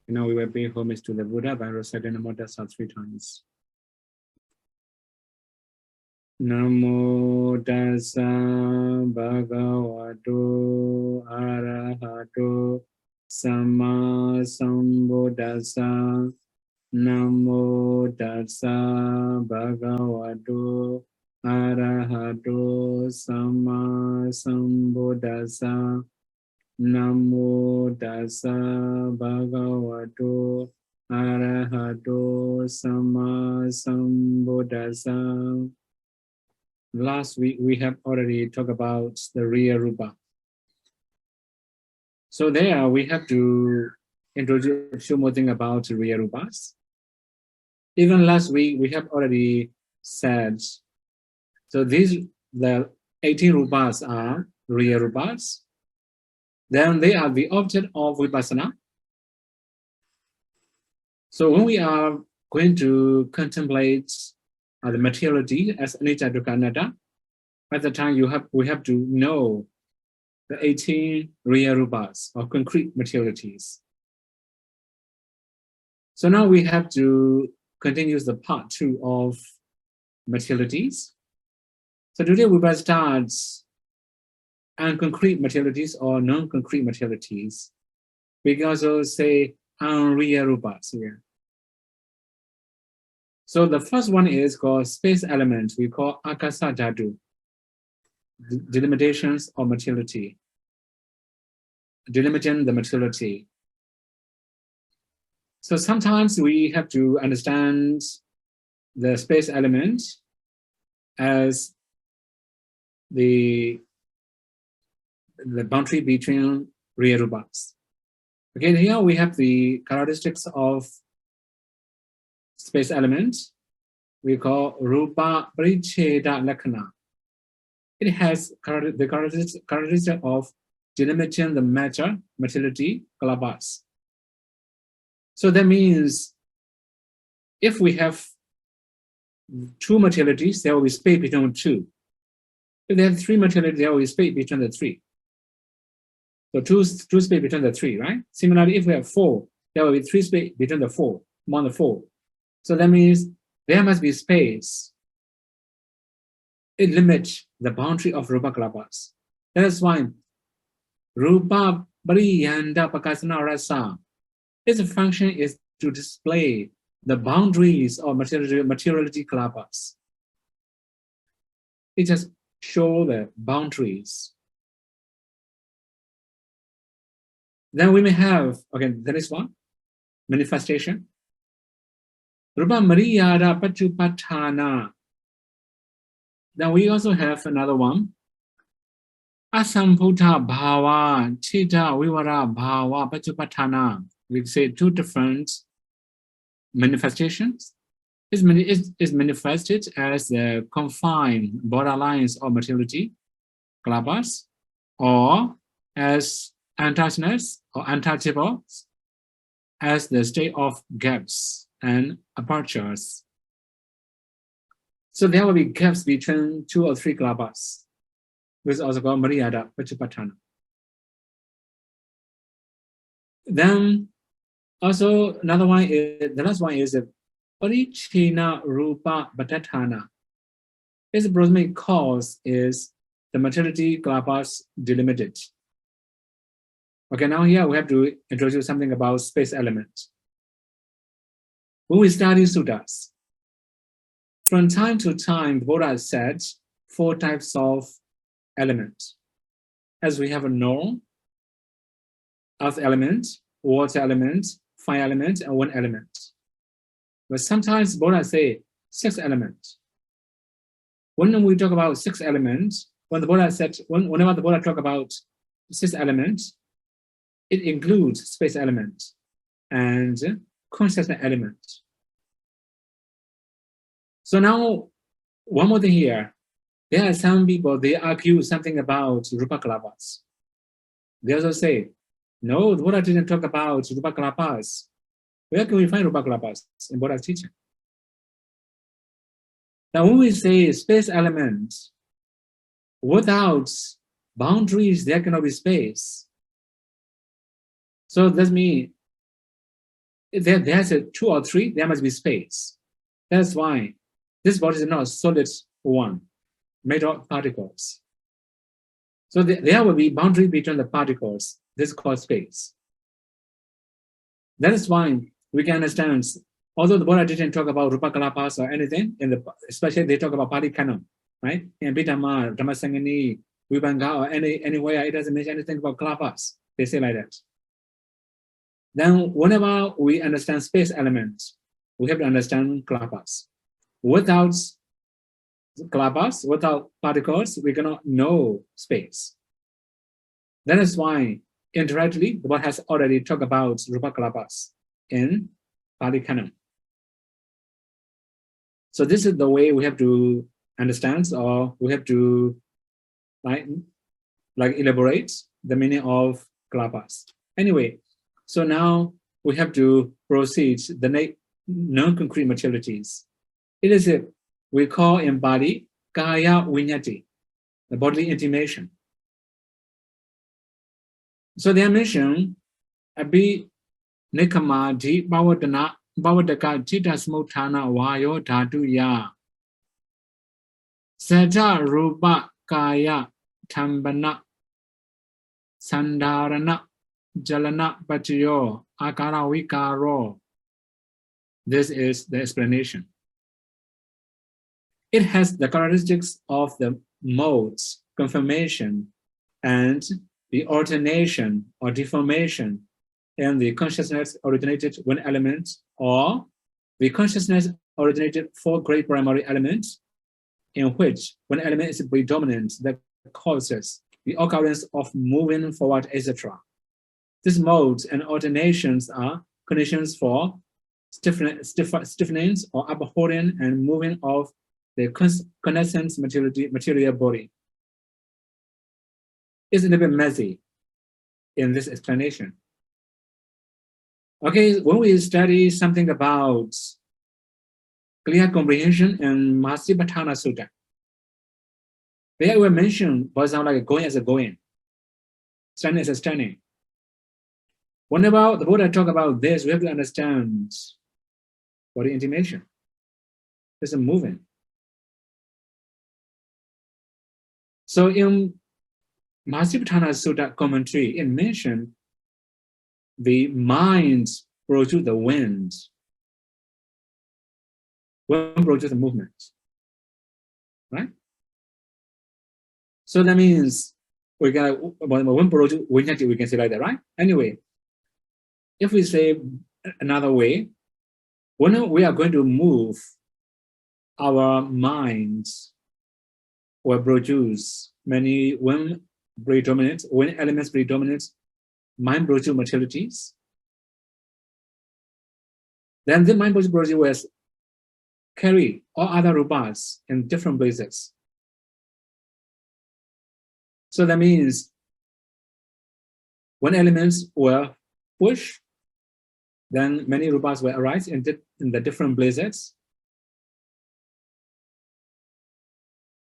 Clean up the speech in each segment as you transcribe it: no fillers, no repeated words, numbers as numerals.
Now we will pay homage to the Buddha by reciting the Namo Tassa 3 times. Namo Tassa Bhagavato Arahato Samma Sambuddhassa. Namo Tassa Bhagavato Arahato Samma Sambuddhassa. Namo Tassa Bhagavato Arahato Samma Sambuddhassa. Last week we have already talked about the real Rupa. So there we have to introduce a few more things about real Rupas. Even last week we have already said, so the 18 Rupas are real Rupas. Then they are the object of Vipassana. So when we are going to contemplate the materiality as anicca dukkha anatta, at the time we have to know the 18 real Rupas or concrete materialities. So now we have to continue the part 2 of materialities. So today we will start unconcrete materialities or non-concrete materialities. We can also say unreal Rupas here. So the first one is called space element. We call akasa dhatu, delimitations of materiality, delimiting the materiality. So sometimes we have to understand the space element as the boundary between real Rupas. Again, here we have the characteristics of space element. We call Rupa Paricheda Lakhana. It has the characteristic of delimiting the matter, materiality, kalabas. So that means if we have 2 materialities, there will be space between 2. If there are 3 materialities, there will be space between the 3. So two space between the 3, right? Similarly, if we have 4, there will be 3 space between the 4, among the 4. So that means there must be space. It limits the boundary of Rupa Kalabas. That is why Rupa Pariyanda Pakasana Rasa, its function is to display the boundaries of materiality Kalabas. It just shows the boundaries. Then we may have, okay, that is one, manifestation. Rupa Mariyada Pachupatthana. Then we also have another one. Asamputta Bhava, Chitta Vivara Bhava Pachupatthana. We say 2 different manifestations. Is manifested as the confined borderlines of materiality, kalabas, or as untouchedness or untouchable, as the state of gaps and apertures. So there will be gaps between 2 or 3 kalabas, which is also called Mariyada Pachupatthana. Then also another one is, the last one is the Parichina Rupa Bhattathana. Its approximate cause is the materiality kalabas delimited. Okay, now here we have to introduce something about space element. When we study suttas, from time to time, Buddha said 4 types of elements. As we have a norm, earth element, water element, fire element, and 1 element. But sometimes Buddha say 6 elements. When we talk about 6 elements, whenever the Buddha talk about 6 elements, it includes space element and consciousness element. So now, one more thing here. There are some people, they argue something about Rupa Kalabas. They also say, no, the Buddha didn't talk about Rupa Kalabas. Where can we find Rupa Kalabas in Buddha's teaching? Now, when we say space element, without boundaries, there cannot be space. So that means If there's a 2 or 3, there must be space. That's why this body is not a solid one, made of particles. So there will be boundary between the particles. This is called space. That is why we can understand, although the Buddha didn't talk about Rupa Kalapas or anything, especially they talk about Pali Canon, right? In Pitama, Dhammasangani, Vibhanga, or anywhere, it doesn't mention anything about Kalapas. They say like that. Then whenever we understand space elements, we have to understand Kalapas. Without Kalapas, without particles, we cannot know space. That is why indirectly, the Buddha has already talked about Rupa Kalapas in Pali Canon. So this is the way we have to understand, or we have to like elaborate the meaning of Kalapas. Anyway, so now we have to proceed the non-concrete materialities. It is we call in Bali Kaya Vinyati, the bodily intimation. So they are mentioned Abhi Nikamadi Bhavadaka Chitta Smutana Vayo Dhatu Ya Saja Rupa Kaya Tambana Sandarana Jalana Pachiyo Akara Vikaro. This is the explanation. It has the characteristics of the modes, confirmation, and the alternation or deformation in the consciousness originated one element, or the consciousness originated 4 great primary elements, in which one element is predominant that causes the occurrence of moving forward, etc. These modes and alternations are conditions for stiffening or upholding and moving of the connaissance material body. It's a little bit messy in this explanation. Okay, when we study something about clear comprehension in Masipatthana Sutta, there we mention, for example, like going as a going, standing as a standing. Whenever the Buddha talk about this, we have to understand body intimation. There's a movement. So in Masipatthana Sutta commentary, it mentioned the mind produces the wind. Wind produces the movement, right? So that means we got wind produces wind, we can say like that, right? Anyway, if we say another way, when we are going to move, our minds will produce many wind elements predominant, mind produce materialities. Then the mind produce will carry all other rupas in different places. So that means when elements will push, then many rupas will arise in the different places.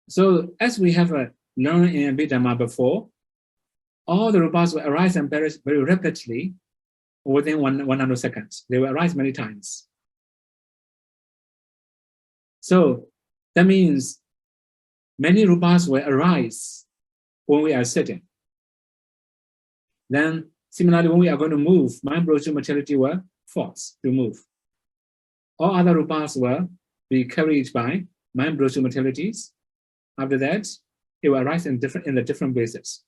So as we have learned in Abhidhamma before, all the rupas will arise and perish very rapidly within 100 seconds. They will arise many times. So that means many rupas will arise when we are sitting. Then similarly, when we are going to move, mind produces materiality will force to move. All other rupas will be carried by mind produces materialities. After that, it will arise in the different places.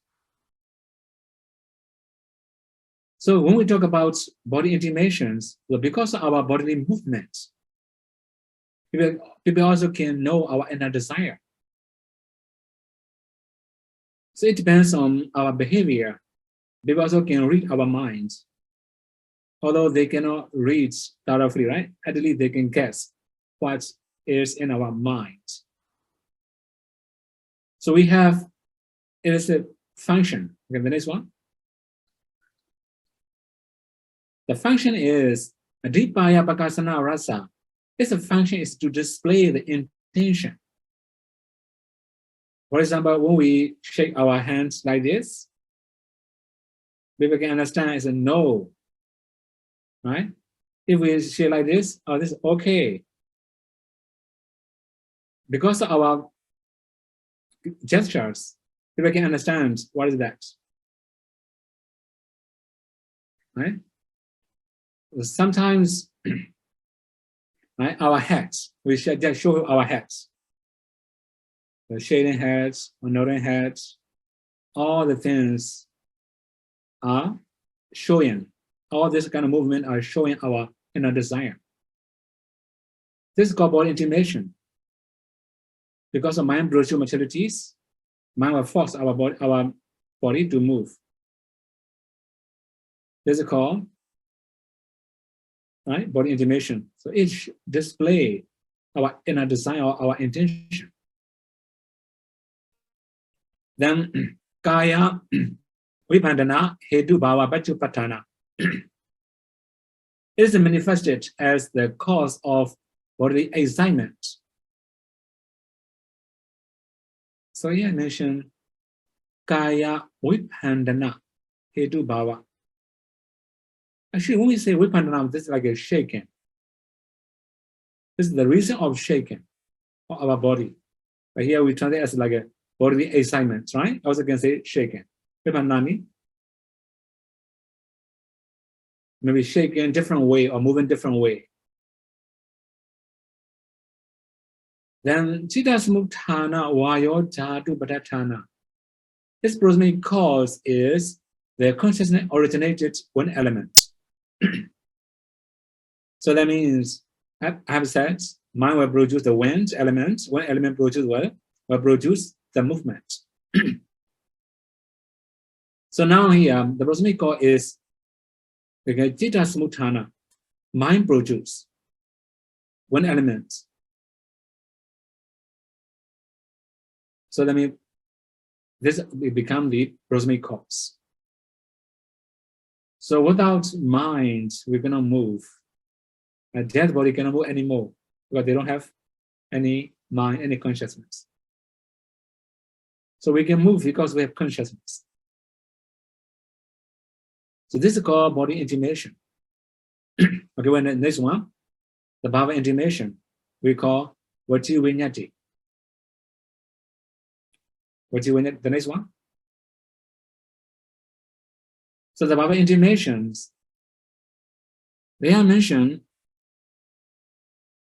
So when we talk about body intimations, well, because of our bodily movements, people also can know our inner desire. So it depends on our behavior. People also can read our minds. Although they cannot read thoroughly, right? At least they can guess what is in our mind. So we have, it is a function. Okay, the next one. The function is Adipaya Pakasana Rasa. Its function is to display the intention. For example, when we shake our hands like this, people can understand it's a no, right? If we say like this, oh, this is okay. Because of our gestures, people can understand what is that. Right? Sometimes, right, our heads, we should just show our heads. The shading heads, or nodding heads, all the things are showing, all this kind of movement are showing our inner desire. This is called body intimation. Because of mind virtue materialities, mind will force our body to move. This is called, right, body intimation. So it display our inner desire or our intention. Then kaya vipandana hetu bhava pachupatthana is manifested as the cause of bodily excitement. So here I mentioned kaya vipandana hetu bhava. Actually, when we say vipandana, this is like a shaking. This is the reason of shaking of our body. But here we translate as like a bodily excitement, right? Also can say shaking. Vipandana, maybe shaking different way or moving different way. Then chitta samutthana vayo dhatu padattana. This prosemic cause is the consciousness originated one element. So that means, I have said, mind will produce the wind element. One element produces what? Will produce the movement. So now here, the prosemic cause is okay, chitta samutthana. Mind produce one element. So that means this will become the prosemic cause. So without mind, we cannot move. A dead body cannot move anymore because they don't have any mind, any consciousness. So we can move because we have consciousness. So this is called body intimation. Okay, when the next one, the bhava intimation, we call vati vinyati. Vati vinyati, the next one. So the bhava intimations, they are mentioned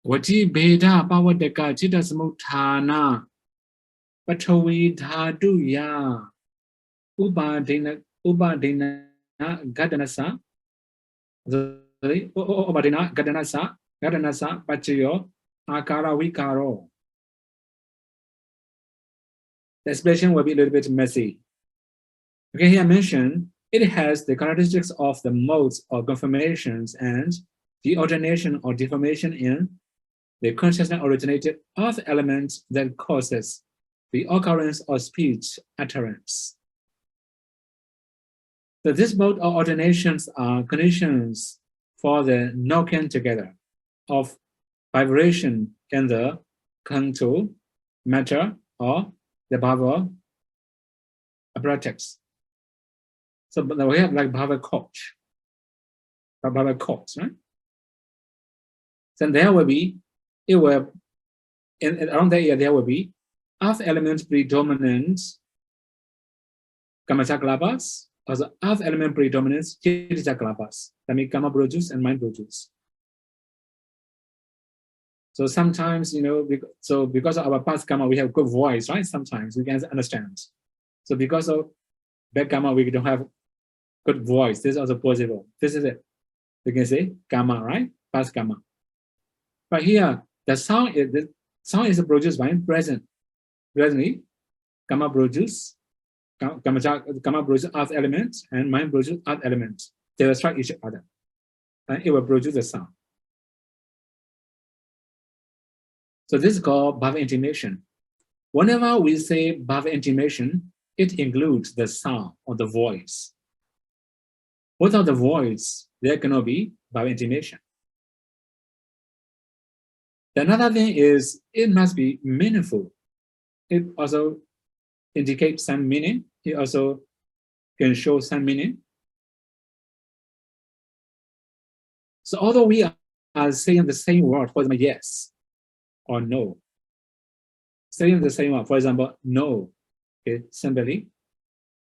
vati bheda pavadaka chitta samutthana pathavi dhatu ya upadena gadanasa upadena gadanasa pachayo akara vikaro. The expression will be a little bit messy. Okay, here I mentioned it has the characteristics of the modes or conformations and the alternation or deformation in the consciousness originated of elements that causes the occurrence of speech utterance. So this mode or alternations are conditions for the knocking together of vibration in the contour, matter, or the bhava apparatus. So we have like bhava coach, right? Then there will be, it will, around that year, there will be earth element predominant kamachakalabas, also earth element predominant chittachakalabas. That means karma produce and mind produce. So sometimes, you know, so because of our past karma, we have good voice, right? Sometimes we can understand. So because of bad karma, we don't have good voice. This is also possible. This is it. You can say karma, right? Past karma. But here, the sound is produced by present. Presently, karma produce earth elements and mind produce earth elements. They will strike each other, and it will produce the sound. So this is called bhava intimation. Whenever we say bhava intimation, it includes the sound or the voice. Without the voice, there cannot be bhava intimation. Another thing is it must be meaningful. It also indicates some meaning. It also can show some meaning. So although we are saying the same word, for example, yes or no, saying the same word, for example, no, okay, simply.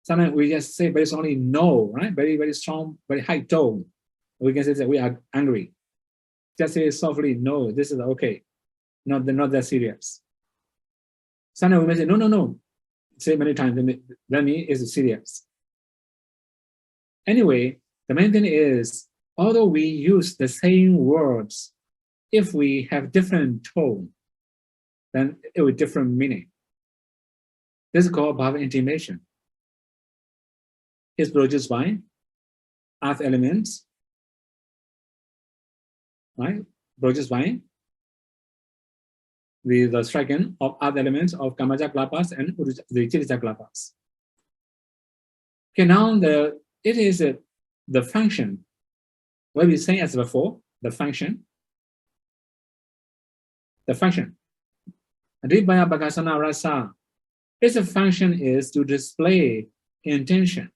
Sometimes we just say, but it's only no, right? Very, very strong, very high tone. We can say that we are angry. Just say softly, no, this is okay. Not that serious. Sometimes we may say, no, no, no. Say many times, that means it's serious. Anyway, the main thing is, although we use the same words, if we have different tone, then it will different meaning. This is called bhava intimation. It's produced by earth elements, right? Produced by the striking of earth elements of Kamaja Klapas and the Chirisa Klapas. Okay, now it is the function. What we say as before, the function. The function. Adibaya Bakasana Rasa. Its function is to display intention.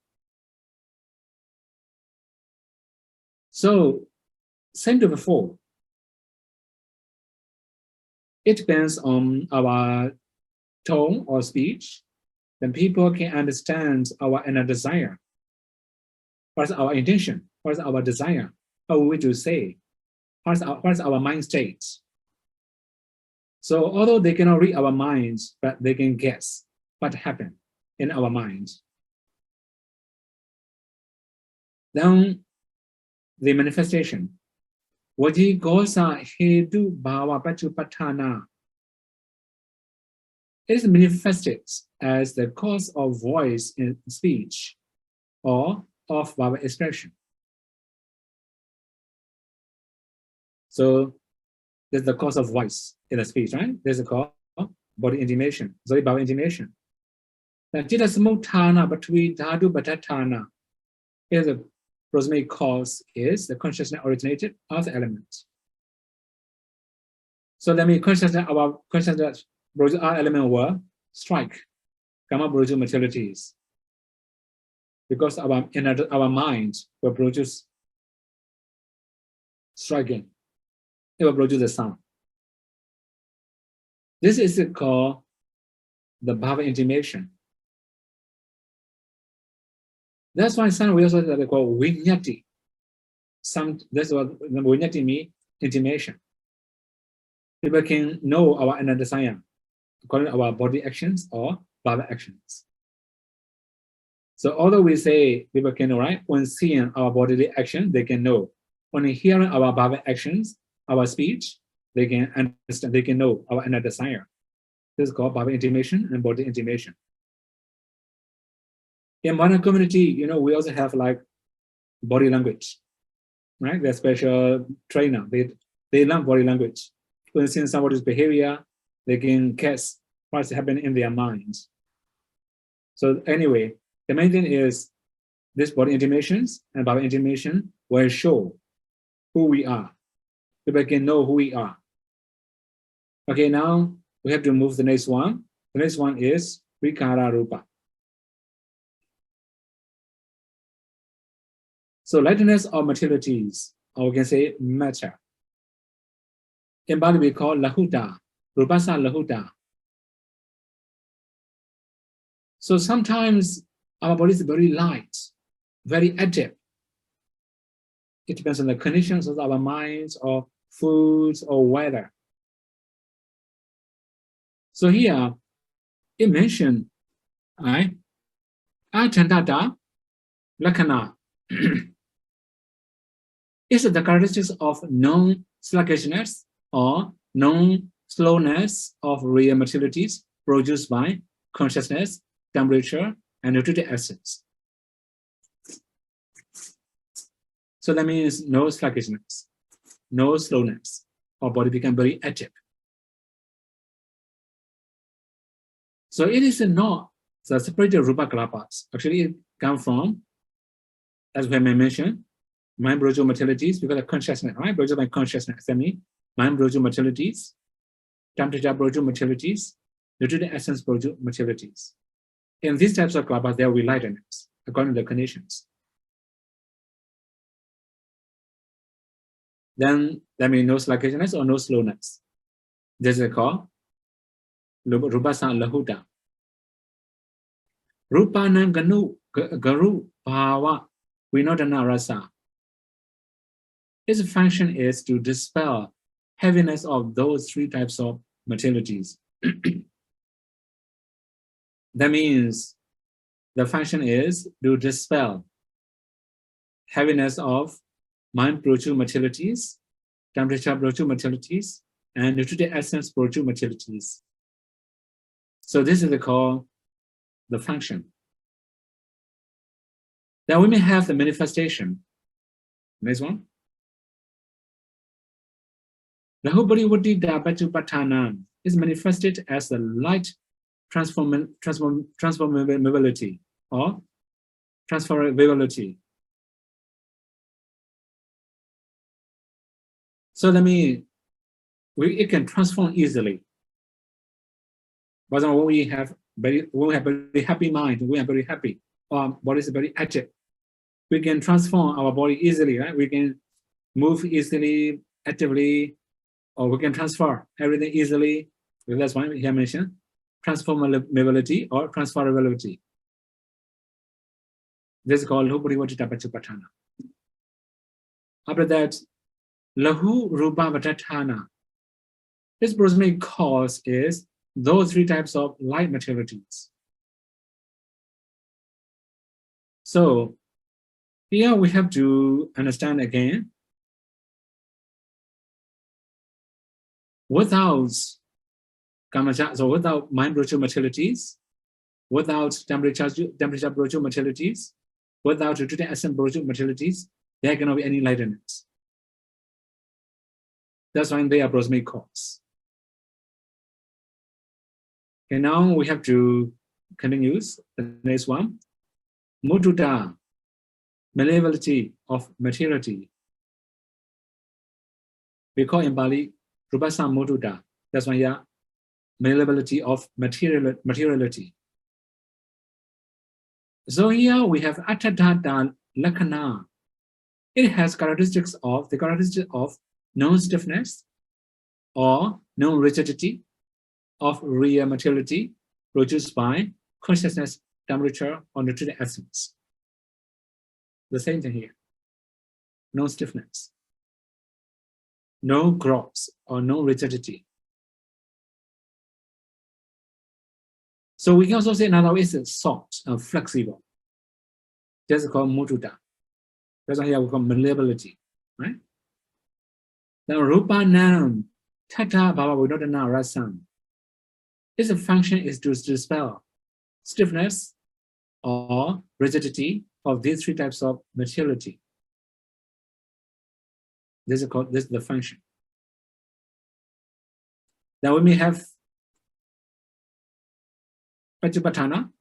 So, same to before. It depends on our tone or speech. Then people can understand our inner desire. What's our intention? What's our desire? How we to say? What's our mind state? So although they cannot read our minds, but they can guess what happened in our minds. Then the manifestation. 𝐭𝐸𝐬𝐚𝐠𝐠𝐚 hetu bhava pachupatthana. It is manifested as the cause of voice in speech or of bhava expression. So there's the cause of voice in the speech, right? There's a cause of body intimation, sorry, bhava intimation. The Chitta Samutthana Patvi Dhatu Bhattathana is the prosemic cause is the consciousness originated of the elements. So let me our consciousness our element were strike, karma produce materialities. Because our minds will produce striking. It will produce the sound. This is called the bhava intimation. That's why some we also call viññati. That's what viññati means intimation. People can know our inner desire according to our body actions or bhava actions. So although we say people can know, right? When seeing our bodily action, they can know. When hearing our bhava actions, our speech, they can understand, they can know our inner desire. This is called bhava intimation and body intimation. In modern community, we also have like body language, right? They're special trainer. They learn body language. When seeing somebody's behavior, they can guess what's happening in their minds. So anyway, the main thing is this body intimations and bhava intimation will show who we are. People can know who we are. Okay, now we have to move to the next one. The next one is Vikara Rupa. So lightness of materialities, or we can say matter. In Bali we call lahuta, rupasa lahuta. So sometimes our body is very light, very active. It depends on the conditions of our minds or foods or weather. So here it mentioned, right? Achandata lakkhana is the characteristics of non-sluggishness or non-slowness of real materialities produced by consciousness, temperature, and nutritive essence. So that means no sluggishness, no slowness, our body become very active. So it is not the separated rupa kalapas. Actually, it comes from, as we mentioned, mind produce materialities because of consciousness, right? Produced by consciousness. That means mind produce materialities, temperature produce materialities, nutritive essence produce materialities. In these types of kalapas, there will be lightness according to the conditions. then that means no sluggishness or no slowness. This is called Rupasa Lahuta. Rupana Garu Bhava Vinodana Rasa. Its function is to dispel heaviness of those three types of materialities. That means the function is to dispel heaviness of mind spiritual materialities, temperature spiritual materialities, and nutritive essence spiritual materialities. So this is called the function. Then we may have the manifestation. Next one. Lahubariwati is manifested as the light transformability or transferability. So that means it can transform easily. For example, when we have very happy mind, we are very happy, our body is very active. We can transform our body easily, right? We can move easily, actively, or we can transfer everything easily. That's why we have mentioned transformability or transferability. This is called Lahubariwati. After that, Lahu Rupa Vatatthana. This prosemic cause is those three types of light materialities. So here we have to understand again, without kamacha, so without mind spiritual materialities, without temperature spiritual materialities, without nutritive essence spiritual materialities, there cannot be any enlightenment. That's why they are prosemic cause. Okay, now we have to continue the next one. Mudita, malleability of materiality. We call in Bali Rupasa Mudita. That's why here, malleability of materiality. So here we have Atadhata Lakkhana. It has characteristics of non-stiffness or non-rigidity of real materiality produced by consciousness, temperature, or nutritive essence. The same thing here. No stiffness, no growth, or no rigidity. So we can also say another way is soft and flexible. That's called mudita. That's why here we call malleability, right? Then rupa nam tata bhava vinodana rasam. Its function is to dispel stiffness or rigidity of these three types of materiality. This is the function. Then we may have Pachupatthana.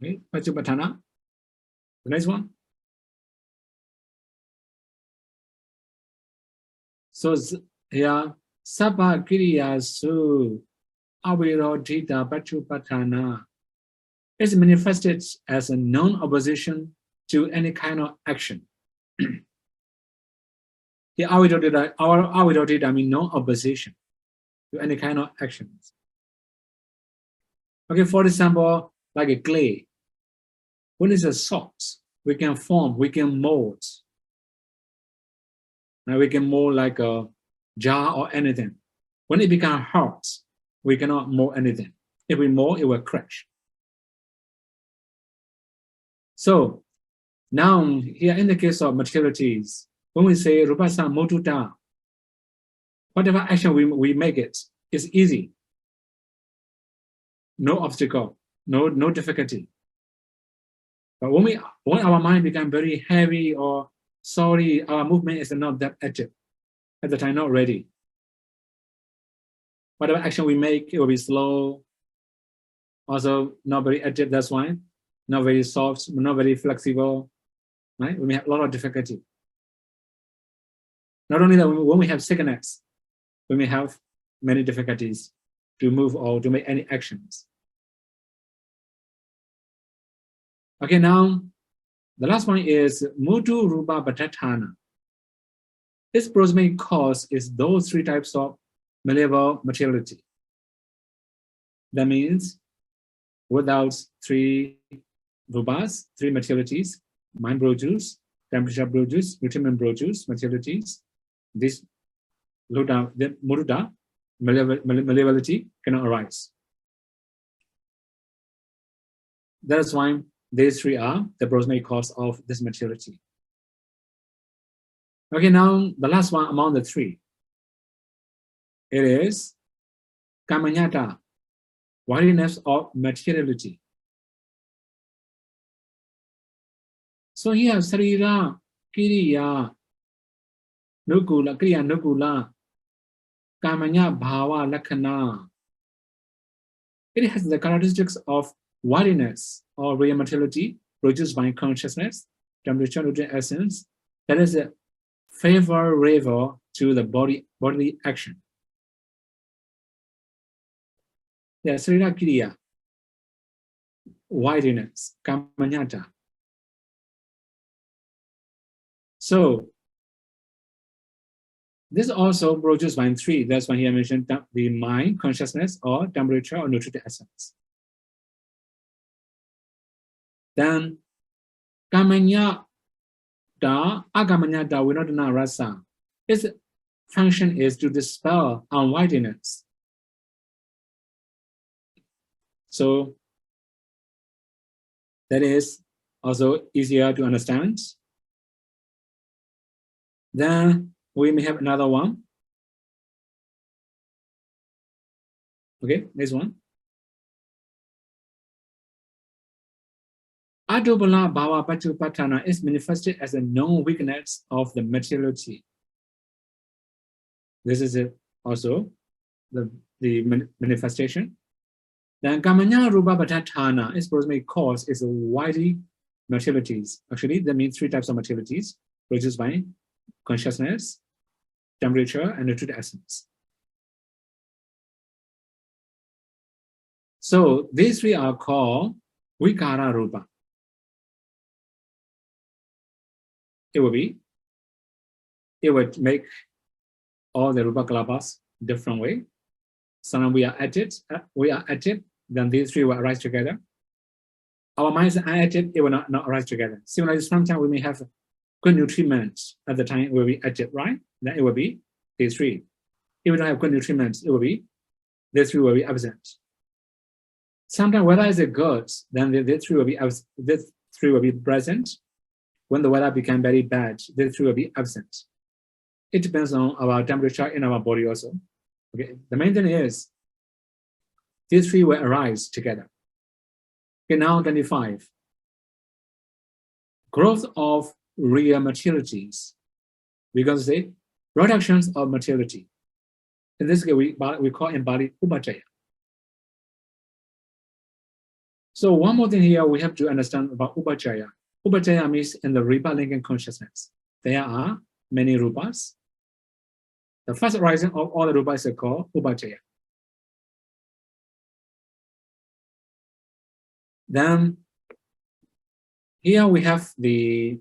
Okay, Pachupatthana. The next one. So here, Sabha Kiriyasu Avirodhita Pachupatthana is manifested as a non-opposition to any kind of action. The Avirodhita means no opposition to any kind of actions. Okay, for example, like a clay. When it's a soft, we can form, we can mold. Now we can mold like a jar or anything. When it becomes hard, we cannot mold anything. If we mold, it will crash. So now here in the case of materialities, when we say Rupasa Mudita, whatever action we make it is easy. No obstacle, no difficulty. But when our mind becomes very heavy or sorry, our movement is not that active. At the time, not ready. Whatever action we make, it will be slow. Also, not very active, that's why. Not very soft, not very flexible. Right? We may have a lot of difficulty. Not only that, when we have sickness, we may have many difficulties to move or to make any actions. Okay, now The last one is Mutu Rupa Bhattathana. Its proximate cause is those three types of malleable materiality. That means without three rupas, three materialities, mind produce, temperature produce, nutriment produce materialities, this Muruda, malleability cannot arise. That is why these three are the proximate cause of this materiality. Okay, now the last one among the three. It is Kamanyata, worthiness of materiality. So here, Sarira, Kiriya, Nukula, Kriya Nukula, Kamanya Bhava Lakhana. It has the characteristics of worthiness or real materiality produced by consciousness, temperature, nutrient essence, that is favorable to the bodily action. Yeah, Sarira Kriya, worthiness, Kamanyata. So this also produced by three. That's why he mentioned the mind, consciousness, or temperature or nutrient essence. Then Kamanya da, Agamanya da, Vinodana rasa. Its function is to dispel unworthiness. So that is also easier to understand. Then we may have another one. Okay, this one. Adobala Bhava Patupatthana is manifested as a known weakness of the materiality. This is also the manifestation. Then Kamanya Rupa Bhattathana is proximate cause is widely materialities. Actually, that means three types of materialities produced by consciousness, temperature, and nutrient essence. So these three are called Vikara Rupa. It would make all the Rupa Kalabas different way. Sometimes we are active, then these three will arise together. Our minds are active, it will not arise together. Similarly, sometimes we may have good nutriment at the time it will be active, right? Then it will be these three. If we don't have good nutriment, it will be these three will be absent. Sometimes weather is good, then these three will be absent. These three will be present. When the weather became very bad, these three will be absent. It depends on our temperature in our body also. Okay, the main thing is these three will arise together. Okay, now 25. Growth of real materialities. We're going to say reductions of materiality. In this case, we call embodied upajaya. So one more thing here we have to understand about upajaya. Upajaya means in the rupa linking consciousness. There are many rupas. The first rising of all the rupas is called upajaya. Then here we have the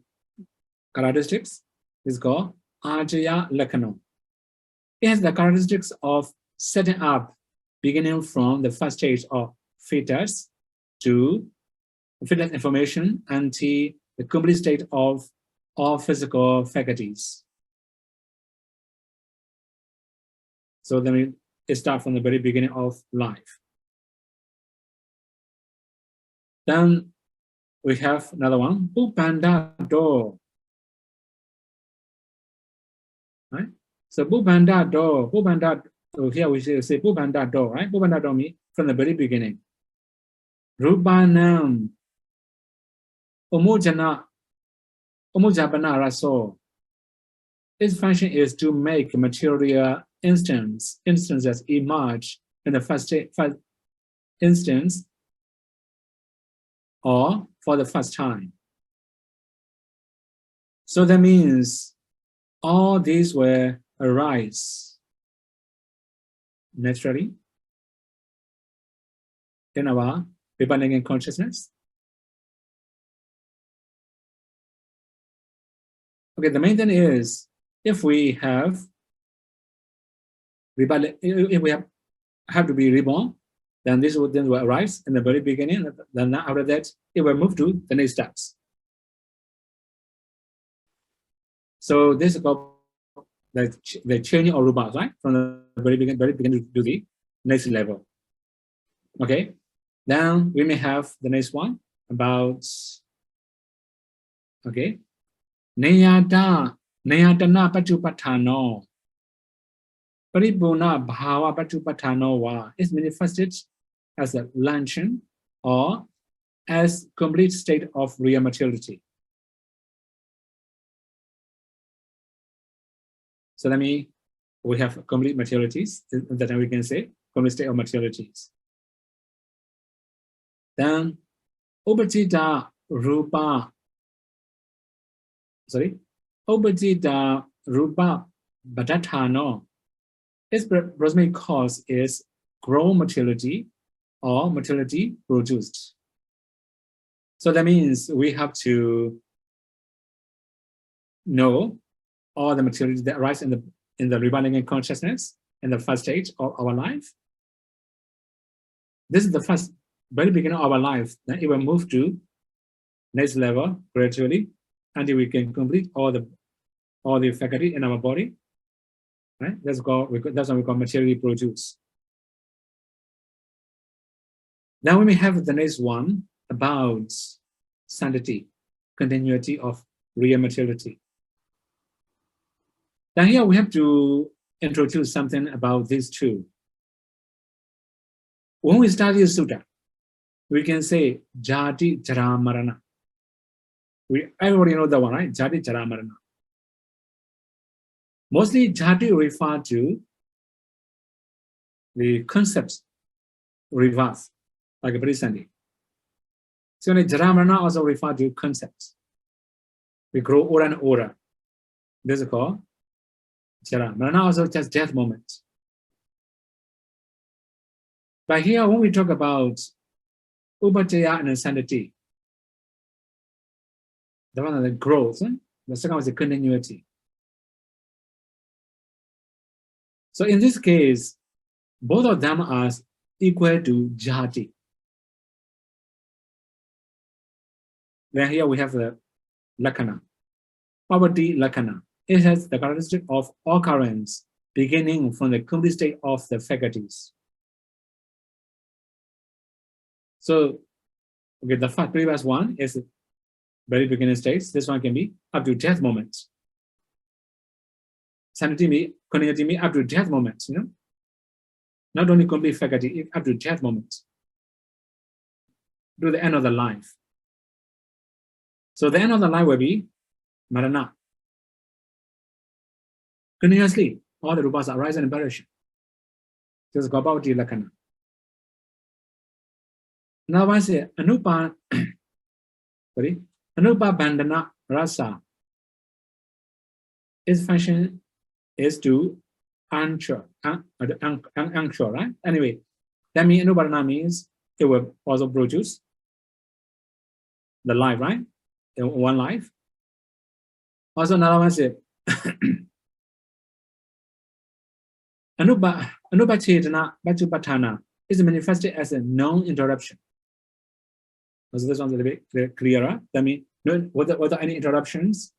characteristics. It's called Ajaya Lakhanam. It has the characteristics of setting up, beginning from the first stage of fetus to fetus information until the complete state of all physical faculties. So then it starts from the very beginning of life. Then we have another one, Bhupanda Do. Right? So Bhupanda Do, so here we say Bhupanda Do, right? Bhupanda Do means from the very beginning. Rupanam, Umujapana Raso. Its function is to make material instances emerge in the first instance or for the first time. So that means all these will arise naturally in our Vipassana consciousness. Okay, the main thing is if we have to be reborn, then this will arise in the very beginning. Then after that, it will move to the next steps. So this is called the changing of rupas, right? From the very beginning to the next level. Okay, then we may have the next one about, okay, Nayatana Pachupatano Paripuna Bhava Pachupatano wa is manifested as a luncheon or as complete state of real materiality. So we have complete materialities, that we can say, complete state of materialities. Then, Upajita Rupa Bhadatthano, its primary cause is grown materiality or materiality produced. So that means we have to know all the materiality that arise in the rebalancing consciousness in the first stage of our life. This is the very beginning of our life. Then it will move to next level gradually until we can complete all the faculty in our body. Right? That's what we call materially produced. Now we may have the next one about sanctity, continuity of real materiality. Now here we have to introduce something about these two. When we study the sutta, we can say Jati Jara Marana. Everybody know that one, right? Jati Jara Marana. Mostly Jati refer to the concepts reverse, like a present. So Jara Marana also refer to concepts. We grow older and older. This is called Jara. Marana also just death moment. But here, when we talk about Upajaya and sanctity, the one of the growth, the second is the continuity. So in this case, both of them are equal to Jati. Then here we have the Lakkhana, poverty Lakkhana. It has the characteristic of occurrence beginning from the complete state of the faculties. So, okay, the previous one is very beginning states. This one can be up to death moments. Sanctity, continuity means up to death moments, you know? Not only complete faculty, up to death moments. To the end of the life. So the end of the life will be Marana. Continuously, all the rupas arise and perish. This is called Bhavati Lakkhana. Now I say Anupa Bandhana Rasa. Its function is to anchor, right? Anyway, that means Anubandhana means it will also produce the life, right? One life. Also another one is Anubachetana Bachupatthana is manifested as a non-interruption. So this one's a little bit clearer. That means without any interruptions,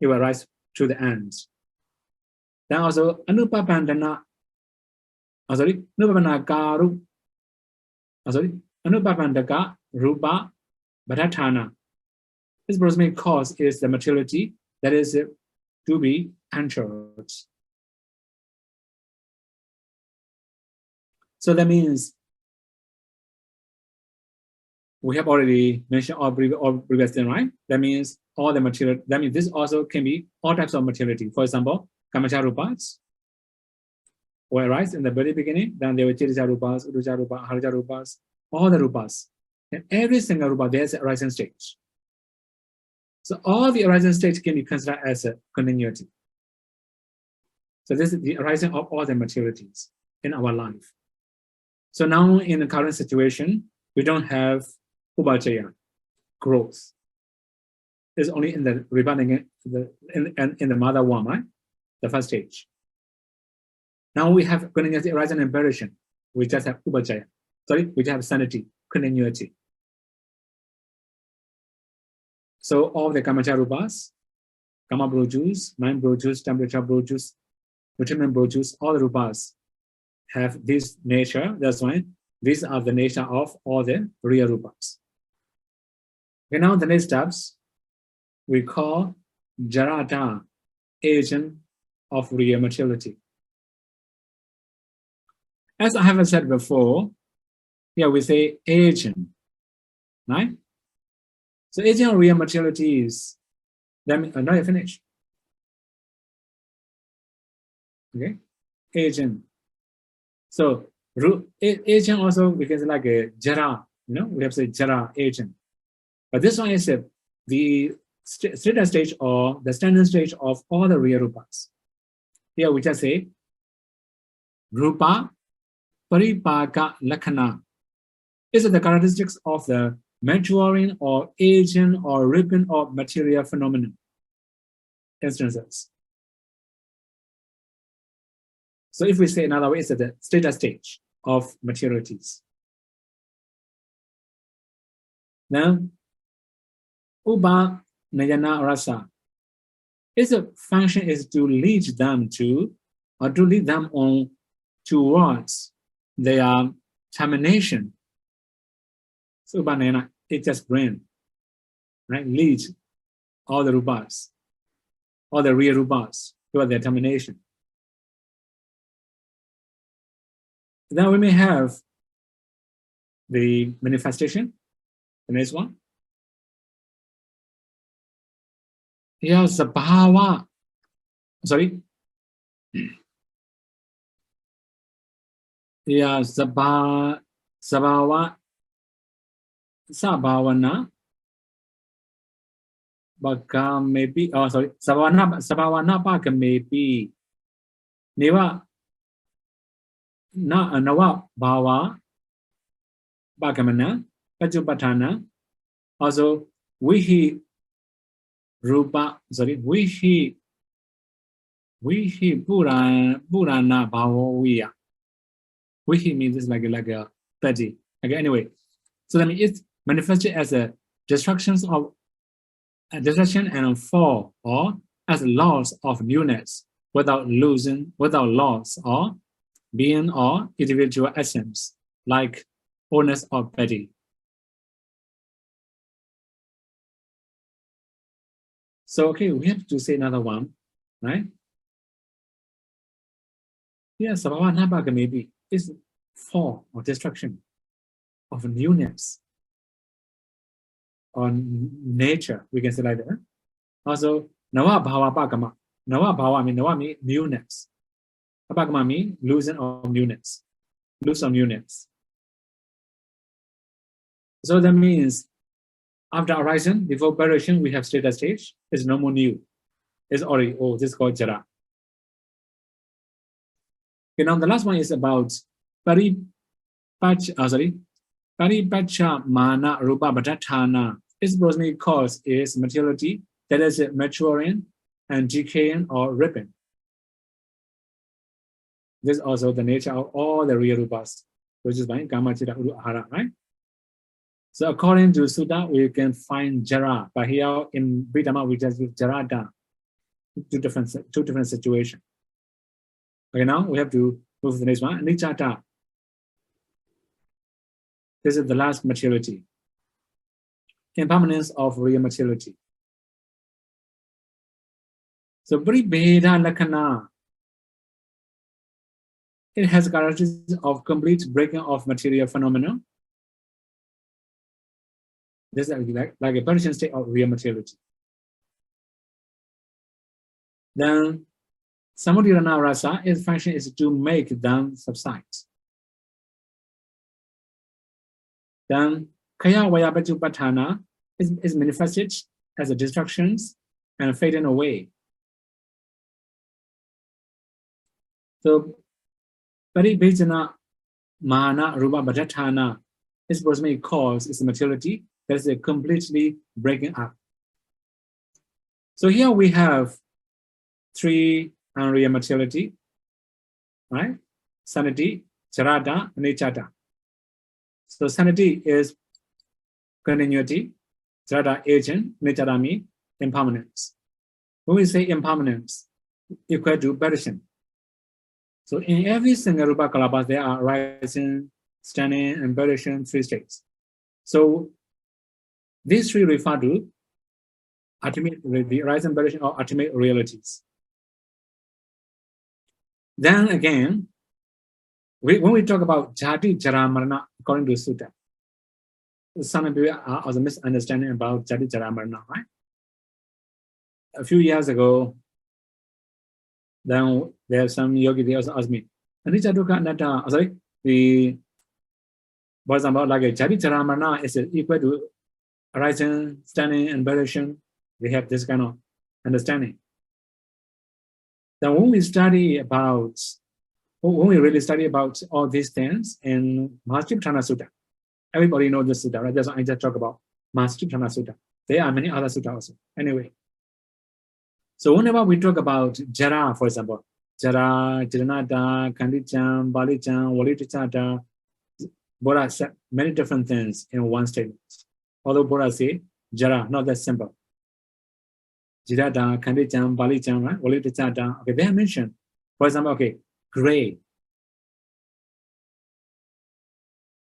it will rise to the end. Then also Anubandhana Anubandhaka Rupa Bhadatthana. This proximate cause is the materiality that is to be anchored. So that means we have already mentioned all previous thing, right? That means all the material. That means this also can be all types of materiality. For example, Kamacha Rupas will arise in the very beginning. Then there were Chirija Rupas, Uruja Rupas, Harja Rupas, all the Rupas. And every single Rupa, there's a rising stage. So all the arising states can be considered as a continuity. So this is the arising of all the materialities in our life. So now in the current situation, we don't have Upajaya, growth. is only in the rebonding in the mother womb, right? The first stage. Now we have continuous arising and variation. We just have upajaya. Sorry, we just have sanity, continuity. So all the kamacharupas, kama produce, mind produce, temperature produce, nutriment produce, all the rupas have this nature. That's why these are the nature of all the real rupas. Okay, now the next steps we call jarata, agent of real materiality. As I have said before, here we say agent, right? So agent of real materiality is, now you finish. Okay, agent. So agent also we can say like a jara, we have to say jara agent. But this one is the status stage or the standard stage of all the real rupas. Here we just say rupa paripaka lakhana. These are the characteristics of the maturing or aging or ripping of material phenomenon instances. So if we say another way, it's the status stage of materialities. Then uba nayana rasa. Its function is to lead them to, or to lead them on towards their termination. So uba nayana, it just brings, right? Lead all the rupas, all the real rupas toward their termination. Then we may have the manifestation, the next one. Here's the bhava. Sorry. Here's the bhava. Sabhavana. Baka maybe. Oh, sorry. Sabhavana baka maybe. Neva. Na nawa bhava. Bakamana. Pajupatana. Also, vihi rupa, sorry, vihi purana bhavaviya. Vihi means it's like a petty. Okay, anyway. So then it's manifested as a destruction and fall, or as loss of newness without losing, without loss or being or individual essence, like wholeness or petty. So, okay, we have to say another one, right? Yes, sabhavana maybe is fall or destruction of newness or nature, we can say like that. Also, nawa bhava bhagama. Nawa bhava means nawa means newness. Bhagama means losing of newness. Lose of newness. So that means after arising, before variation, we have status stage. It's no more new. It's already, oh, this is called jara. Okay, now the last one is about paripacha mana rupa bhadatthana. Its prosemic cause is materiality, that is maturing and decaying or ripping. This is also the nature of all the real rupas, which is by Kama Chitta Uru Ahara, right? So according to Sutta, we can find jara, but here in Bidama we just use jarada. Two different situations. Okay, now we have to move to the next one. Nichata. This is the last materiality. Impermanence of real materiality. So Paribheda Lakhana. It has characteristics of complete breaking of material phenomena. This is like a partition state of real materiality. Then Samudhirana rasa, its function is to make them subside. Then Kaya Vayapachupatthana is manifested as a destructions and fading away. So Paribhajana Mahana Rupa Bhadatthana, its prosemic cause is materiality that is completely breaking up. So here we have three unreal materiality, right? Sanity, charada, nichata. So sanity is continuity, charada agent, nichata means impermanence. When we say impermanence, equal to perishing. So in every single rupa kalapa, there are rising, standing, and perishing three states. So these three refer to ultimate, the rise and perishing or ultimate realities. Then again, when we talk about jati, jara, marana, according to Sutta, some people are also misunderstanding about jati, jara, marana, right? A few years ago, then there's some yogi, they also asked me, anicca, dukkha, anatta, sorry, for example, like a jati, jara, marana is equal to rising, standing, and perishing. We have this kind of understanding. Then when we really study about all these things in Mahastripatthana Sutta, everybody knows this Sutta, right? That's why I just talk about Mahastripatthana Sutta. There are many other Sutta also. Anyway, so whenever we talk about Jara, for example, Jara, Jiranata, Kandichan, Balichan, Waliticata, Buddha said many different things in one statement. Although Buddha say Jara, not that simple. Jirata, Kandichan, Balichan, right? Waliticata. Okay, they are mentioned. For example, okay, gray,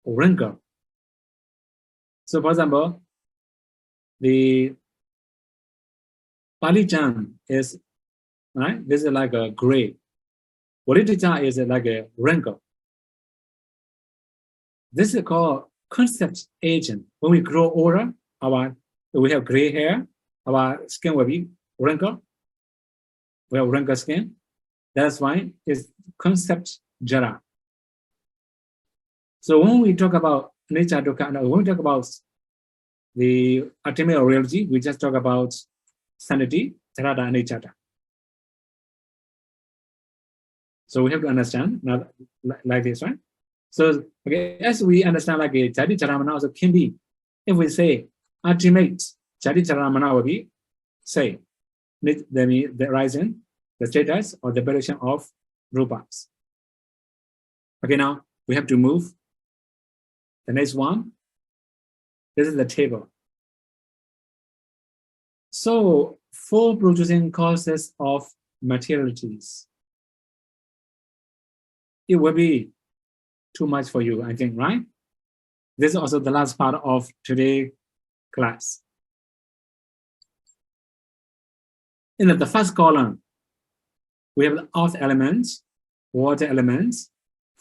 wrinkle. So, for example, the Balichan is, right? This is like a gray. Walitichan is like a wrinkle. This is called concept agent. When we grow older, we have gray hair, our skin will be wrinkled. We have wrinkled skin. That's why it's concept jara. So when we talk about nature, when we talk about the ultimate reality, we just talk about sanity, charada, and nichata. So we have to understand now like this, right? So okay, as we understand like a jati charamana also can be, if we say ultimate jati charamana will be, say, the rising, the status, or the perishing of rupas. Okay, now we have to move. The next one, this is the table. So, four producing causes of materialities. It will be too much for you, I think, right? This is also the last part of today's class. In the first column, we have the earth elements, water elements,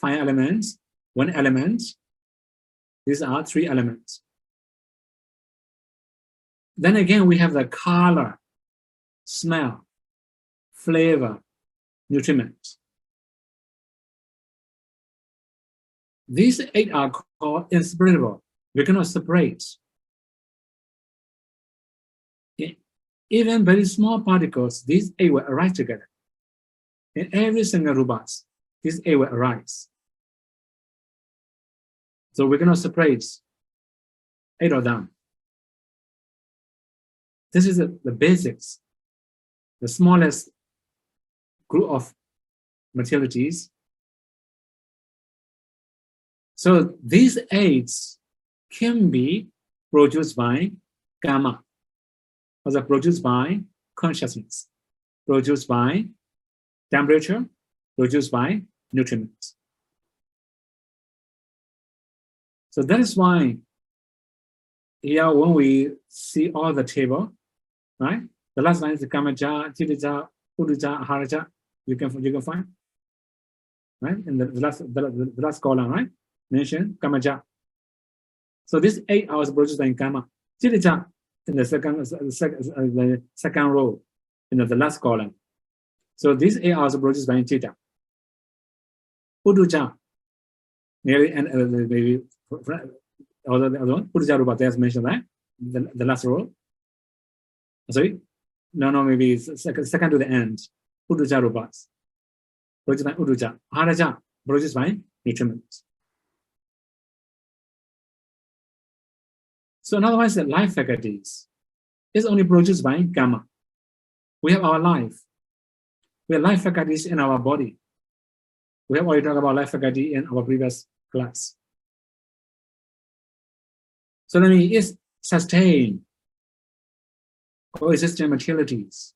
fire elements, wind elements. These are three elements. Then again, we have the color, smell, flavor, nutriment. These eight are called inseparable. We cannot separate. Even very small particles, these eight will arise together. In every single rupas, these eight will arise. So we cannot separate eight of them. This is the basics, the smallest group of materialities. So these eights can be produced by karma, or produced by consciousness, produced by temperature, produced by nutrients. So that is why here when we see all the table, right? The last line is kamaja, chitija, uduja, haraja. You can find, right? In the last column, right? Mention kamaja. So this 8 hours produced by kama. Chitija in the second row, in the last column. So these 8 hours produced by chitta. Uduja, nearly and maybe other one. Uduja rupa, there's mentioned, right? The last row. Sorry, no, maybe second to the end. Uduja rupas, produced by uduja. Haraja, produced by nutriment. So in other words, the life faculties is only produced by gamma. we have our life. We have life faculties in our body. We have already talked about life faculty in our previous class. So that means it's sustained coexistent materialities.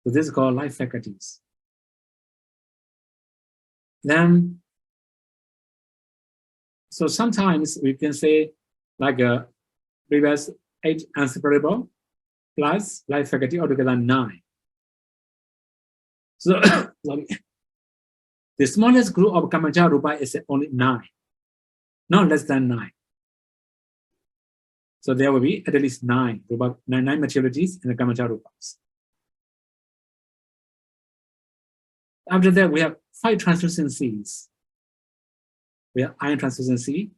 So this is called life faculties. Then, so sometimes we can say like a previous 8 inseparable plus life faculty altogether 9. So the smallest group of Kamaja Rupa is only 9, not less than 9. So there will be at least 9 materialities in the Kamaja Rupas. After that, we have 5 translucencies. We have iron translucency,